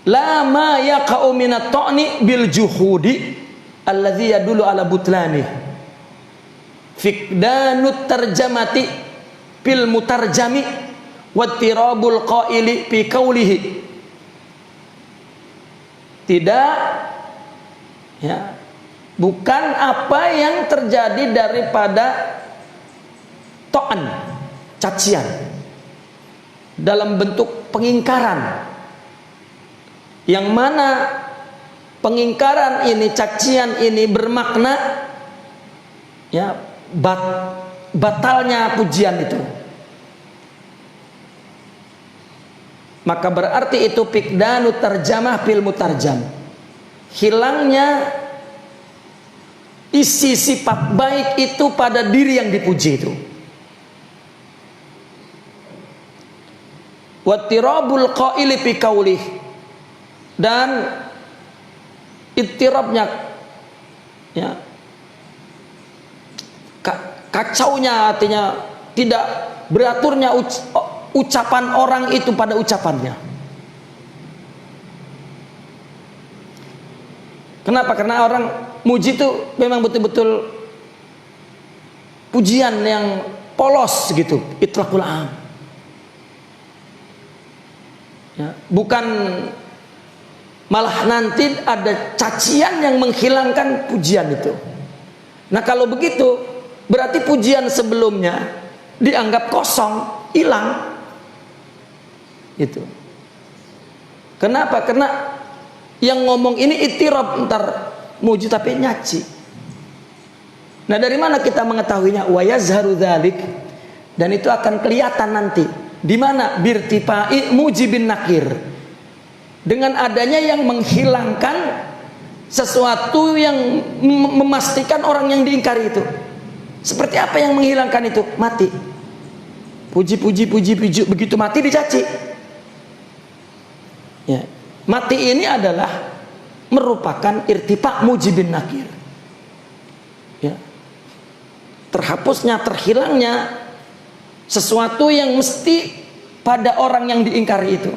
La ma yaqa'u minat ta'ni bil juhudi alladzi yadullu ala butlani. Fiqdanut tarjamati bil mutarjami wattirabul qaili fi qawlihi. Tidak, ya, bukan apa yang terjadi daripada to'an, cacian, dalam bentuk pengingkaran, yang mana pengingkaran ini, cacian ini bermakna, ya, batalnya pujian itu. Maka berarti itu fiqdanu tarjamah fil mutarjam, hilangnya isi sifat baik itu pada diri yang dipuji itu. Wattirabul qaili fi qaulih, dan ittirabnya, ya, kacaunya, artinya tidak beraturnya ucapan orang itu pada ucapannya. Kenapa? Karena orang muji itu memang betul-betul pujian yang polos gitu, itlaqul am. Ya, bukan malah nanti ada cacian yang menghilangkan pujian itu. Nah kalau begitu berarti pujian sebelumnya dianggap kosong, hilang. Itu. Kenapa? Karena yang ngomong ini itirab, ntar muji tapi nyaci. Nah dari mana kita mengetahuinya? Wa yazharu dzalik, dan itu akan kelihatan nanti. Di mana? Birtifai mujibin nakir, dengan adanya yang menghilangkan sesuatu yang memastikan orang yang diingkari itu. Seperti apa yang menghilangkan itu? Mati. Puji begitu mati dicaci. Ya. Mati ini adalah merupakan irtifa mujibin nakir. Ya. Terhapusnya, terhilangnya sesuatu yang mesti pada orang yang diingkari itu.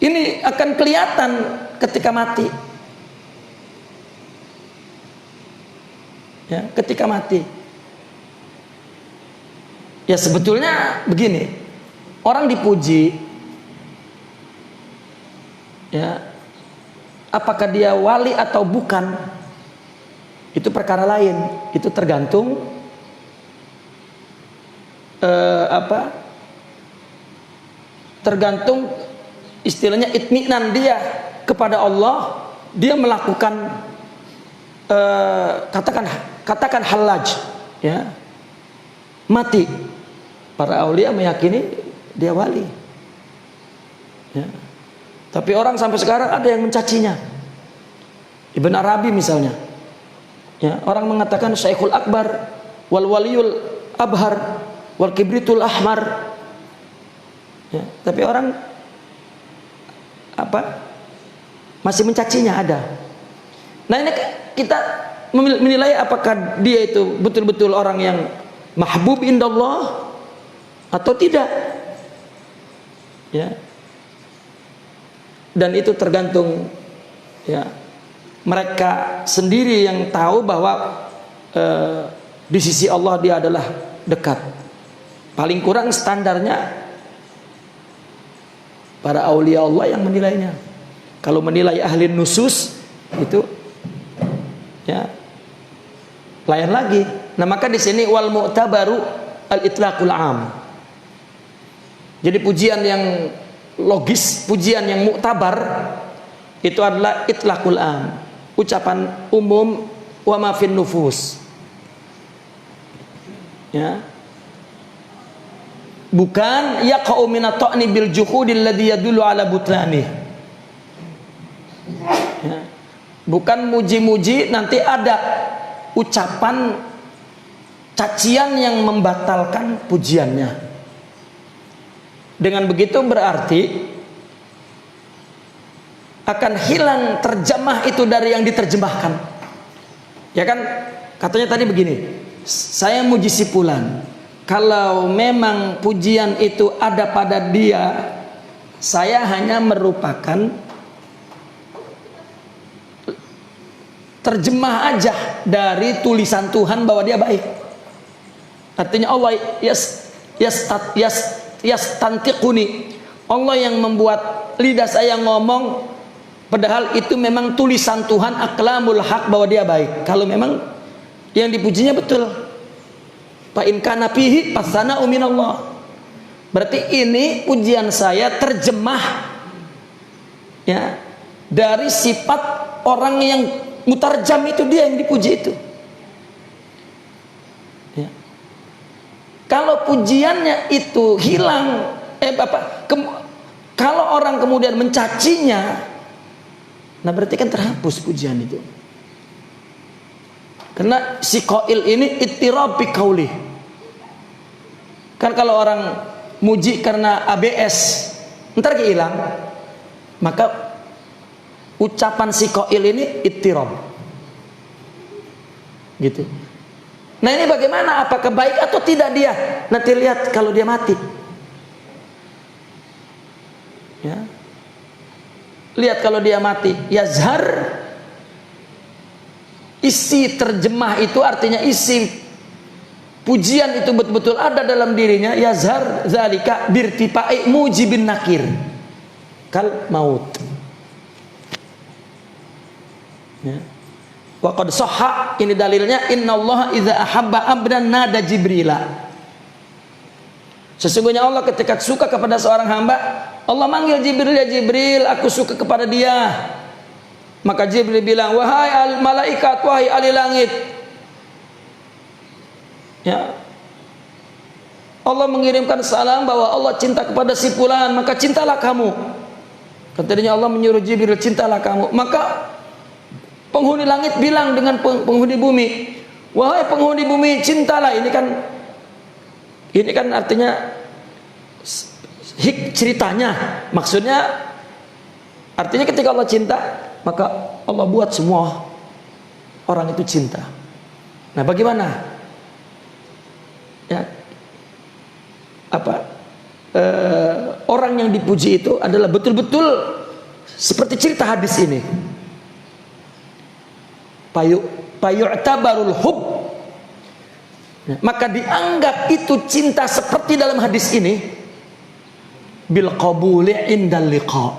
Ini akan kelihatan ketika mati. Ya, ketika mati. Ya sebetulnya begini, orang dipuji, ya, apakah dia wali atau bukan, itu perkara lain. Itu tergantung tergantung istilahnya itminan dia kepada Allah. Dia melakukan katakan halaj, ya, mati. Para aulia meyakini dia wali, ya. Tapi orang sampai sekarang ada yang mencacinya. Ibn Arabi misalnya, ya, orang mengatakan Syekhul Akbar wal waliyul abhar wal kibritul ahmar, ya, tapi orang masih mencacinya ada. Nah ini kita menilai apakah dia itu betul-betul orang yang mahbub indallah atau tidak, ya. Dan itu tergantung, ya, mereka sendiri yang tahu bahwa di sisi Allah dia adalah dekat. Paling kurang standarnya para aulia Allah yang menilainya. Kalau menilai ahli nusus itu, ya, lain lagi. Nah maka di sini wal mu'tabaru al itlaqul am. Jadi pujian yang logis, pujian yang muktabar itu adalah itlaqul am, ucapan umum, wa ma fin nufus, ya, bukan yaqa'u min at-ta'ni bil juhudil ladzi yadullu ala butlani, ya. Bukan muji-muji nanti ada ucapan cacian yang membatalkan pujiannya. Dengan begitu berarti akan hilang terjemah itu dari yang diterjemahkan. Ya kan? Katanya tadi begini, saya muji si fulan. Kalau memang pujian itu ada pada dia, saya hanya merupakan terjemah aja dari tulisan Tuhan bahwa dia baik. Artinya Allah yastantiquni, Allah yang membuat lidah saya ngomong, padahal itu memang tulisan Tuhan, aklamul haq, bahwa dia baik. Kalau memang yang dipujinya betul, fa in kana fihi fasana'u minallah, berarti ini pujian saya terjemah, ya, dari sifat orang yang mutarjam, itu dia yang dipuji itu. Kalau pujiannya itu hilang, kalau orang kemudian mencacinya, nah berarti kan terhapus pujian itu. Karena si qail ini ittirab bi qaulih. Kan kalau orang muji karena ABS, ntar hilang. Maka ucapan si qail ini ittirab. Gitu. Nah ini bagaimana? Apakah baik atau tidak dia? Nanti lihat kalau dia mati. Ya. Lihat kalau dia mati. Yazhar, isi terjemah itu artinya isi pujian itu betul-betul ada dalam dirinya, yazhar zalika birtifa'i mujibin nakir kal maut. Ya. Wa qad sahha, ini dalilnya, innallaha idza ahabba abdan nada jibrila. Sesungguhnya Allah ketika suka kepada seorang hamba, Allah manggil Jibril, ya Jibril, aku suka kepada dia. Maka Jibril bilang, wahai malaikat, wahai ahli langit. Ya. Allah mengirimkan salam bahwa Allah cinta kepada si fulan, maka cintalah kamu. Katanya Allah menyuruh Jibril, cintalah kamu. Maka penghuni langit bilang dengan penghuni bumi, wahai penghuni bumi, cintalah. Ini kan artinya ceritanya, maksudnya artinya ketika Allah cinta, maka Allah buat semua orang itu cinta. Nah, bagaimana? Ya, orang yang dipuji itu adalah betul-betul seperti cerita hadis ini. Payu'tabarul hub. Nah, maka dianggap itu cinta seperti dalam hadis ini, bil qabuli indal liqa.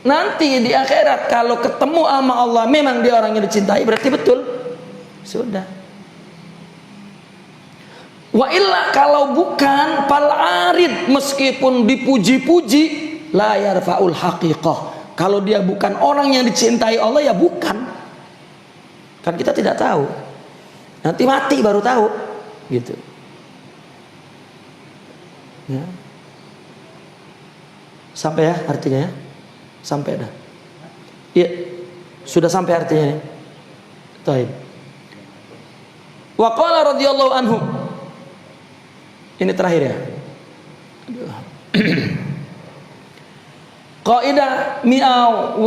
Nanti di akhirat kalau ketemu sama Allah memang dia orang yang dicintai, berarti betul. Sudah. Wa illa kalau bukan, fal arid, meskipun dipuji-puji, la yarfa'ul haqiqah. Kalau dia bukan orang yang dicintai Allah, ya bukan. Kan kita tidak tahu. Nanti mati baru tahu, gitu. Ya. Sampai ya artinya ya? Sampai dah. Iya, sudah sampai artinya. Taib. Wa qala radhiyallahu anhu. Ini terakhir ya. Qaidah mi'aw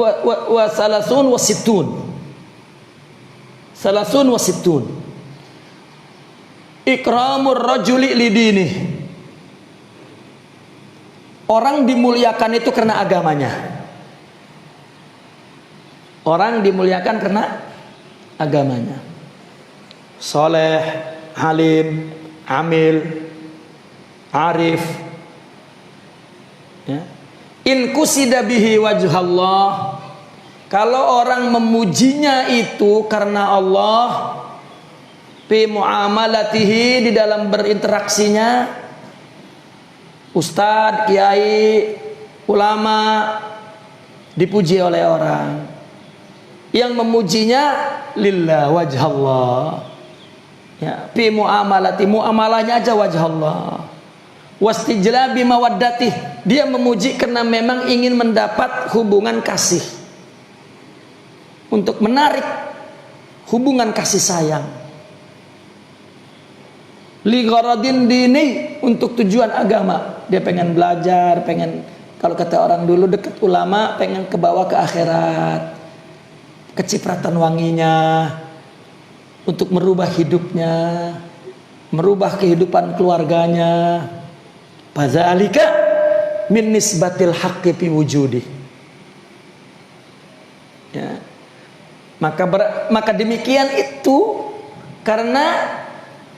wa salasun wa sittun. Salasun wa sittun. Ikramur rajuli lidini. Orang dimuliakan itu karena agamanya. Orang dimuliakan karena agamanya. Soleh, halim, amil, arif. Ya. In kusida bihi wajhallah. Kalau orang memujinya itu karena Allah, fi muamalatihi, di dalam berinteraksinya, ustadz, kiai, ulama dipuji oleh orang, yang memujinya lillah wajhallah, ya, fi muamalati, muamalahnya aja wajhallah, wastijlabi mawaddatih, dia memuji karena memang ingin mendapat hubungan kasih, untuk menarik hubungan kasih sayang, li gharadin dini, untuk tujuan agama. Dia pengen belajar, pengen, kalau kata orang dulu dekat ulama, pengen ke bawah ke akhirat, kecipratan wanginya, untuk merubah hidupnya, merubah kehidupan keluarganya. Fadzalika min nisbatil haqqi fi wujudi. Ya. Maka demikian itu karena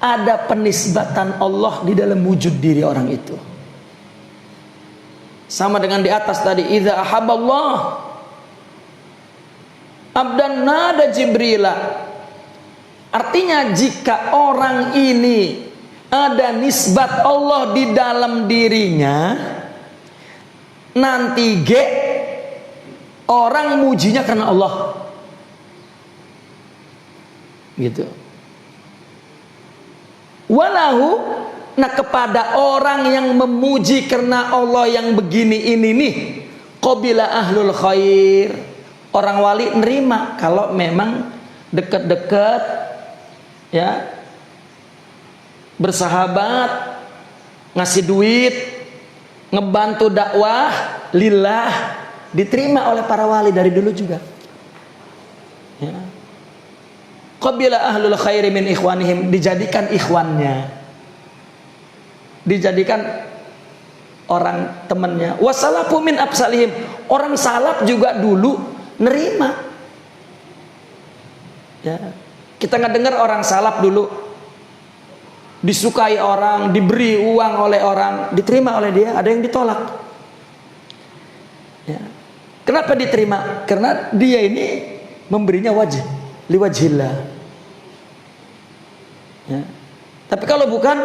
ada penisbatan Allah di dalam wujud diri orang itu. Sama dengan di atas tadi, idza ahabballah abdan nada jibrila. Artinya jika orang ini ada nisbat Allah di dalam dirinya, nanti orang mujinya karena Allah, gitu. Walahu, nah kepada orang yang memuji karena Allah yang begini ini nih, qabila ahlul khair, orang wali nerima kalau memang dekat-dekat, ya, bersahabat, ngasih duit, ngebantu dakwah lillah, diterima oleh para wali dari dulu juga, ya. Qabila ahlul khairi min ikhwanihim, dijadikan ikhwannya, dijadikan orang temannya. Wasalafu min absalihim, orang salaf juga dulu nerima, ya. Kita nggak dengar orang salaf dulu disukai orang, diberi uang oleh orang, diterima oleh dia, ada yang ditolak. Ya. Kenapa diterima? Karena dia ini memberinya liwajhillah. Ya. Tapi kalau bukan,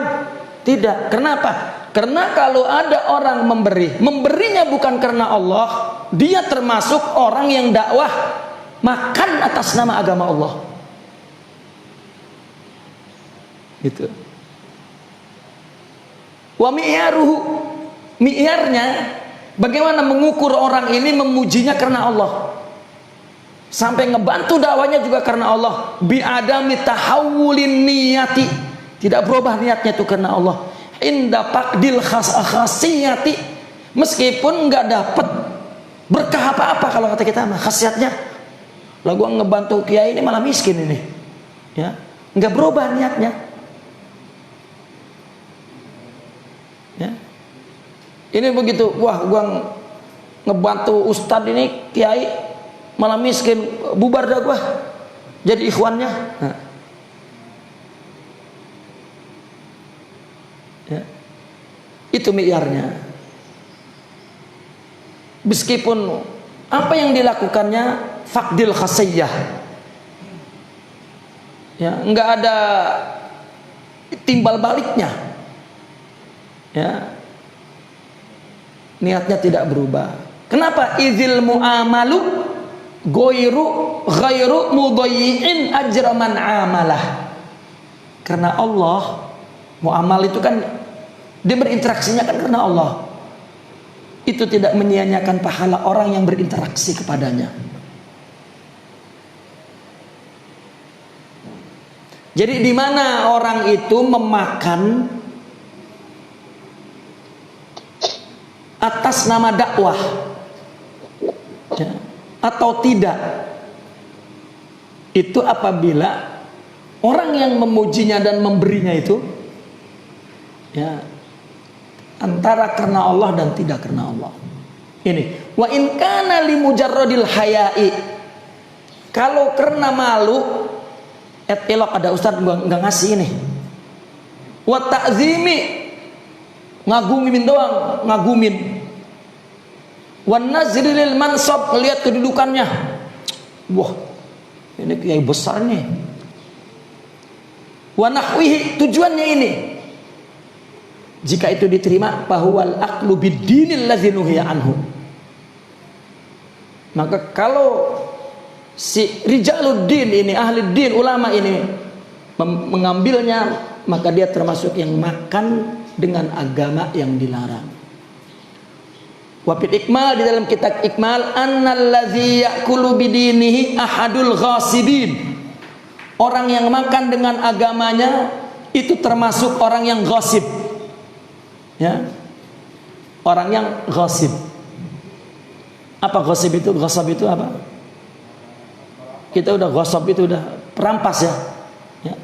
tidak. Kenapa? Karena kalau ada orang memberinya bukan karena Allah, dia termasuk orang yang dakwah makan atas nama agama Allah. Gitu. Wa mi'yaruhu, mi'yarnya bagaimana mengukur orang ini memujinya karena Allah, sampai ngebantu dakwanya juga karena Allah. Bi adami tahawulin niyati, tidak berubah niatnya itu karena Allah. Inda faqdil khasiyati, meskipun nggak dapat berkah apa-apa, kalau kata kita mah khasiatnya lah gua ngebantu kiai ini malah miskin ini, ya, nggak berubah niatnya. Ya. Ini begitu, wah gua ngebantu ustadz ini kiai malah miskin, bubar dah gua jadi ikhwannya. Nah. Ya. Itu mi'yarnya. Meskipun apa yang dilakukannya faqdil khasiyah, ya, nggak ada timbal baliknya, ya, niatnya tidak berubah. Kenapa? Idzil mu'amalu ghairu mudayyi'in ajra man amalah. Karena Allah, muamal itu kan dia berinteraksinya kan karena Allah. Itu tidak menyia-nyiakan pahala orang yang berinteraksi kepadanya. Jadi di mana orang itu memakan atas nama dakwah, ya, atau tidak, itu apabila orang yang memujinya dan memberinya itu, ya, antara karena Allah dan tidak karena Allah. Ini wa in kana li mujarradil haya'i, kalau karena malu, elok ada ustaz nggak ngasih ini. Wa ta'zimi, ngagumin doang, ngagumin. Wan nazri lil mansab, lihat kedudukannya, wah ini kiai besar nih. Wa nahwihi, tujuannya ini. Jika itu diterima, bahwal aqlu bid-dinil ladzi nuhiya anhu, maka kalau si rijaluddin ini, ahli din, ulama ini mengambilnya, maka dia termasuk yang makan dengan agama yang dilarang. Wa fil ikmal, di dalam kitab Ikmal, annal ladzi ya'kulu bidinihi ahadul ghasibin, orang yang makan dengan agamanya itu termasuk orang yang ghasib, ya, orang yang ghasib. Apa ghasib itu? Ghasab itu apa? Kita udah ghasab itu udah perampas, ya, ya.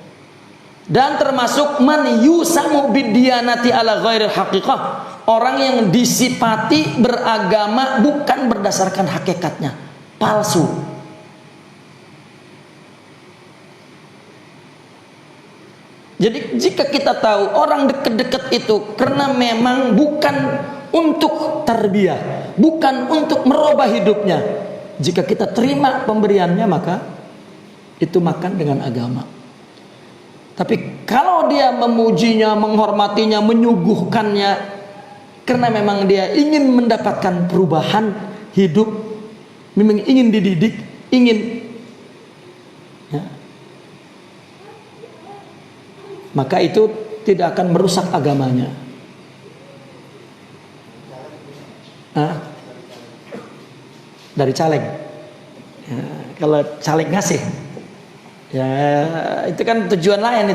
Dan termasuk man yusamu biddiyanati ala ghairil haqiqah, orang yang disifati beragama bukan berdasarkan hakikatnya, palsu. Jadi jika kita tahu orang dekat-dekat itu karena memang bukan untuk tarbiyah, bukan untuk merubah hidupnya, jika kita terima pemberiannya, maka itu makan dengan agama. Tapi kalau dia memujinya, menghormatinya, menyuguhkannya karena memang dia ingin mendapatkan perubahan hidup, memang ingin dididik, ingin, ya, maka itu tidak akan merusak agamanya. Dari caleg, ya, kalau caleg ngasih, ya itu kan tujuan lain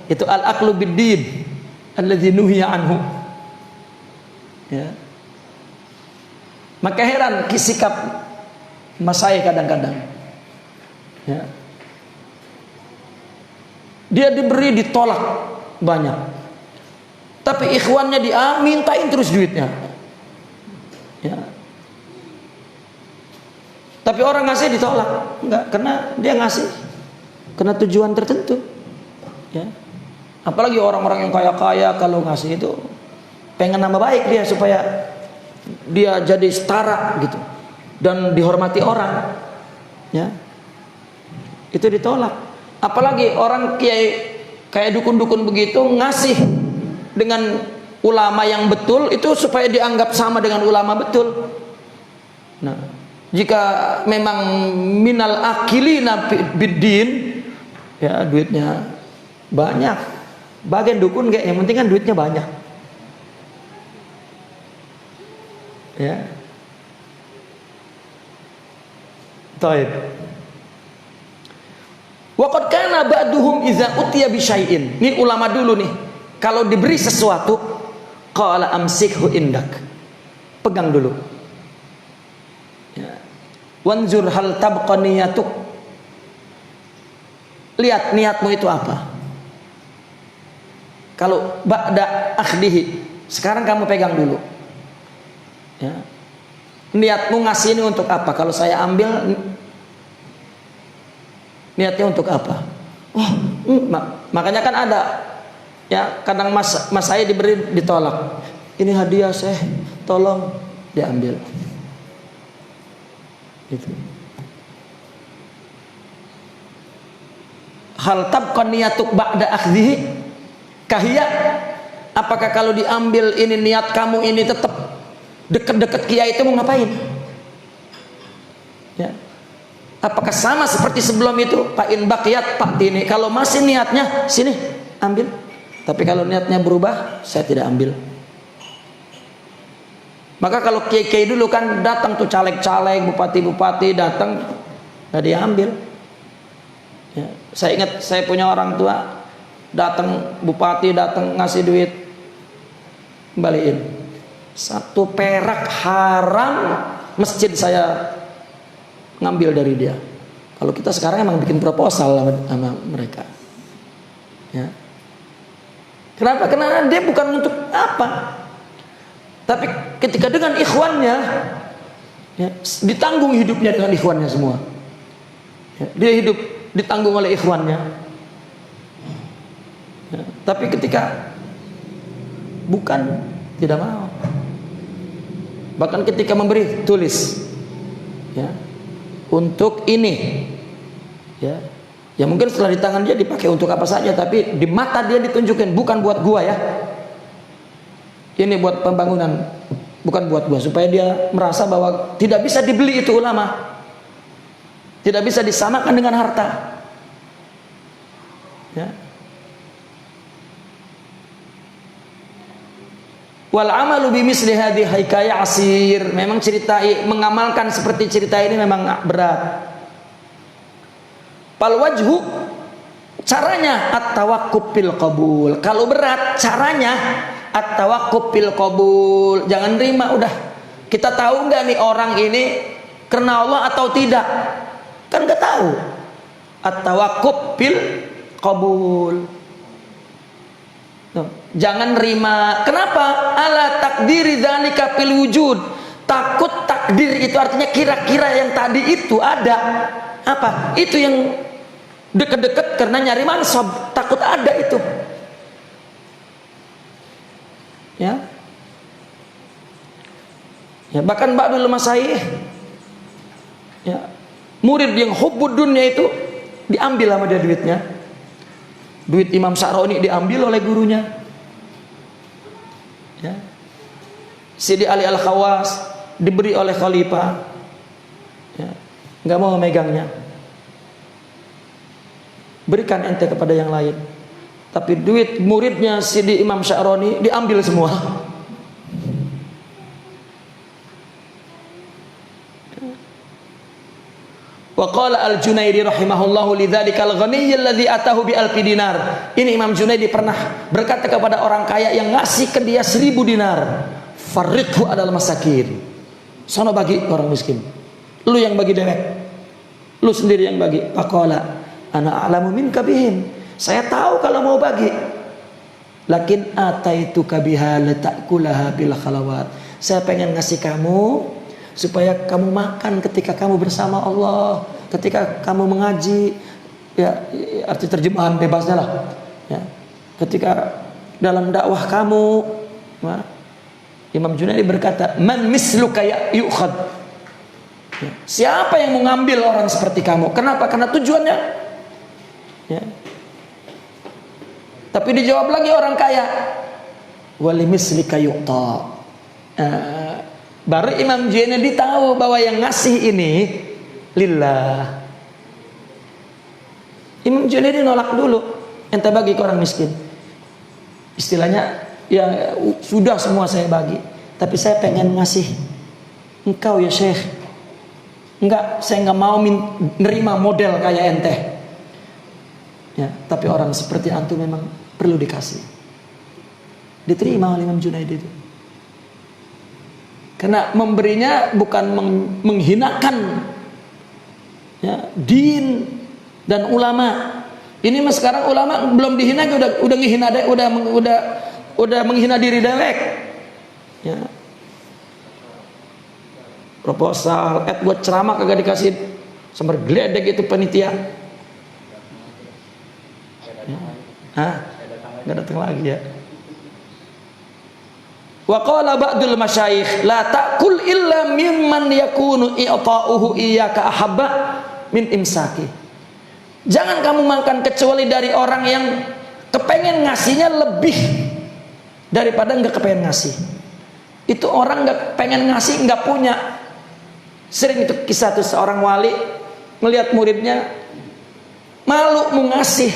itu al-aqlu bid-din alladzi nuhiya anhu, ya. Maka heran sikap mas saya kadang-kadang, ya, dia diberi ditolak banyak, tapi ikhwannya dia mintain terus duitnya, ya. Tapi orang ngasih ditolak, enggak, karena dia ngasih karena tujuan tertentu, ya. Apalagi orang-orang yang kaya-kaya kalau ngasih itu pengen nama baik dia supaya dia jadi setara gitu dan dihormati orang, ya. Itu ditolak. Apalagi orang kiai kayak dukun-dukun begitu ngasih dengan ulama yang betul itu supaya dianggap sama dengan ulama betul. Nah, jika memang minal akilina biddin, ya duitnya banyak, bagian dukun kayak yang penting kan duitnya banyak, ya. Taib. Waqad kana ba'duhum idza utiya bi syai'in. Ini ulama dulu nih, kalau diberi sesuatu qala amsikhu indak, pegang dulu. Wanzur hal tabqa niyatuk, lihat niatmu itu apa. Kalau ba'da akhdihi, sekarang kamu pegang dulu, ya. Niatmu ngasih ini untuk apa? Kalau saya ambil, niatnya untuk apa? Oh, makanya kan ada, ya, kadang mas saya diberi ditolak. Ini hadiah saya, tolong diambil. Itu. Hal tabqa niyatuk ba'da akhdhihi kahiyya, apakah kalau diambil ini niat kamu ini tetap dekat-dekat kiai itu mau ngapain? Ya. Apakah sama seperti sebelum itu? Pak in baqiyat pak ini, kalau masih niatnya sini ambil, tapi kalau niatnya berubah saya tidak ambil. Maka kalau kiai-kiai dulu kan datang tuh caleg-caleg, bupati-bupati datang, nggak diambil. Ya, saya ingat saya punya orang tua datang, bupati datang ngasih duit, kembaliin 1 perak haram, masjid saya ngambil dari dia. Kalau kita sekarang emang bikin proposal sama mereka, ya. Kenapa? Karena dia bukan untuk apa. Tapi ketika dengan ikhwannya, ya, ditanggung hidupnya dengan ikhwannya semua, ya, dia hidup ditanggung oleh ikhwannya, ya. Tapi ketika bukan, tidak mau. Bahkan ketika memberi, tulis, ya, untuk ini, ya, ya mungkin setelah di tangan dia dipakai untuk apa saja, tapi di mata dia ditunjukin, bukan buat gua ya, ini buat pembangunan, bukan buat gua, supaya dia merasa bahwa tidak bisa dibeli itu ulama, tidak bisa disamakan dengan harta, ya. Wal amalu bimisli hadhihi hikayah asir. Memang cerita mengamalkan seperti cerita ini memang berat. Fal wajhu, caranya at-tawakkuf bil qabul. Kalau berat caranya at-tawakkuf bil qabul. Jangan terima udah. Kita tahu enggak nih orang ini karena Allah atau tidak? Kan enggak tahu. At-tawakkuf bil qabul. Jangan nerima. Kenapa? Ala takdiri dzalika fil wujud. Takut takdir itu artinya kira-kira yang tadi itu ada. Apa? Itu yang deket-deket karena nyari mansab, takut ada itu. Ya. Ya, bahkan ba'dul masyayikh, ya, murid yang hubbud dunya itu diambil sama dia duitnya. Duit Imam Sya'roni diambil oleh gurunya, ya. Sidi Ali Al-Khawas diberi oleh khalifah, ya, nggak mau memegangnya, berikan ente kepada yang lain. Tapi duit muridnya Sidi Imam Sya'roni diambil semua. Wa qala al-Junaidi rahimahullahu lidzalikal ghaniy alladzi atahu bi alfi dinar. Ini Imam Junaidi pernah berkata kepada orang kaya yang ngasih ke dia 1000 dinar, farriqhu adal masakin. Sono bagi orang miskin. Lu yang bagi dewek. Lu sendiri yang bagi. Faqala ana a'lamu minka bihim. Saya tahu kalau mau bagi. Lakin ataituka biha latakulaha bil khalawat. Saya pengen ngasih kamu supaya kamu makan ketika kamu bersama Allah, ketika kamu mengaji, ya, arti terjemahan bebasnya lah, ya. ketika dalam dakwah kamu, Imam Junaidi berkata, man misluka yu'khad. Siapa yang mau ngambil orang seperti kamu? Kenapa? Karena tujuannya. Ya. Tapi dijawab lagi orang kaya, wali mislika yu'ta. Baru Imam Junaidi tahu bahwa yang ngasih ini lillah. Imam Junaidi nolak dulu, ente bagi ke orang miskin. Istilahnya, ya sudah semua saya bagi, tapi saya pengen ngasih engkau ya Syekh. Enggak, saya enggak mau nerima model kayak ente. Ya, tapi orang seperti antum memang perlu dikasih. Diterima oleh Imam Junaidi itu. Karena memberinya bukan menghinakan ya, din dan ulama. Ini mas sekarang ulama belum dihina udah menghina udah menghina diri dewek. Ya. Proposal, buat ceramah kagak dikasih, sambar geledek itu panitia. Ya. Nggak datang lagi ya. Wa qala ba'dul masyayikh la ta'kul illa mimman yakunu i'ta'uhu iyyaka ahabba min imsaki. Jangan kamu makan kecuali dari orang yang kepengen ngasihnya lebih daripada nggak kepengen ngasih. Itu orang nggak pengen ngasih nggak punya. Sering itu kisah tuh seorang wali melihat muridnya malu mau ngasih.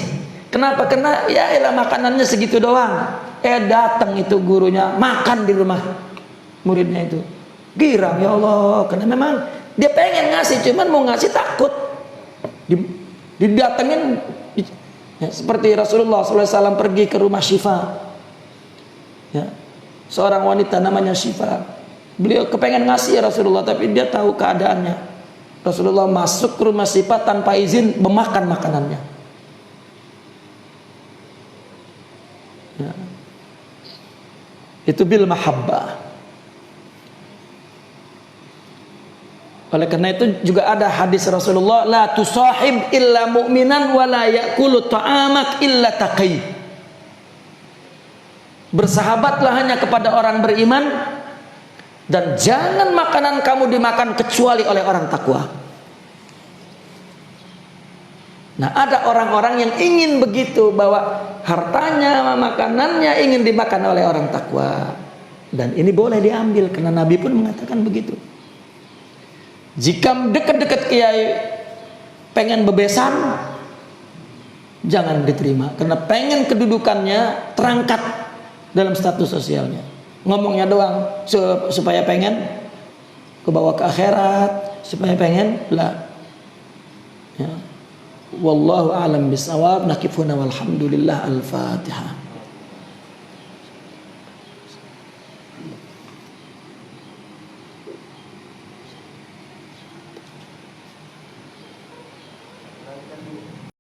Kenapa? Karena ya elah makanannya segitu doang. Datang itu gurunya makan di rumah muridnya itu. Girang, ya Allah, karena memang dia pengen ngasih, cuman mau ngasih takut. Didatengin ya, seperti Rasulullah SAW pergi ke rumah Syifa ya, seorang wanita namanya Syifa. Beliau kepengen ngasih ya Rasulullah, tapi dia tahu keadaannya. Rasulullah masuk ke rumah Syifa tanpa izin memakan makanannya ya. Itu bil mahabbah. Oleh karena itu juga ada hadis Rasulullah, la tusahib illa mu'minan wa la ya'kulu ta'amak illa taqi. Bersahabatlah hanya kepada orang beriman dan jangan makanan kamu dimakan kecuali oleh orang takwa. Nah, ada orang-orang yang ingin begitu, bahwa hartanya, makanannya ingin dimakan oleh orang takwa. Dan ini boleh diambil karena Nabi pun mengatakan begitu. Jika dekat-dekat kiai pengen bebesan, jangan diterima karena pengen kedudukannya terangkat dalam status sosialnya. Ngomongnya doang supaya pengen kebawa ke akhirat, supaya pengen lah. Ya. Wallahu a'lam bishawab. Nakifuna walhamdulillah. Al-Fatihah.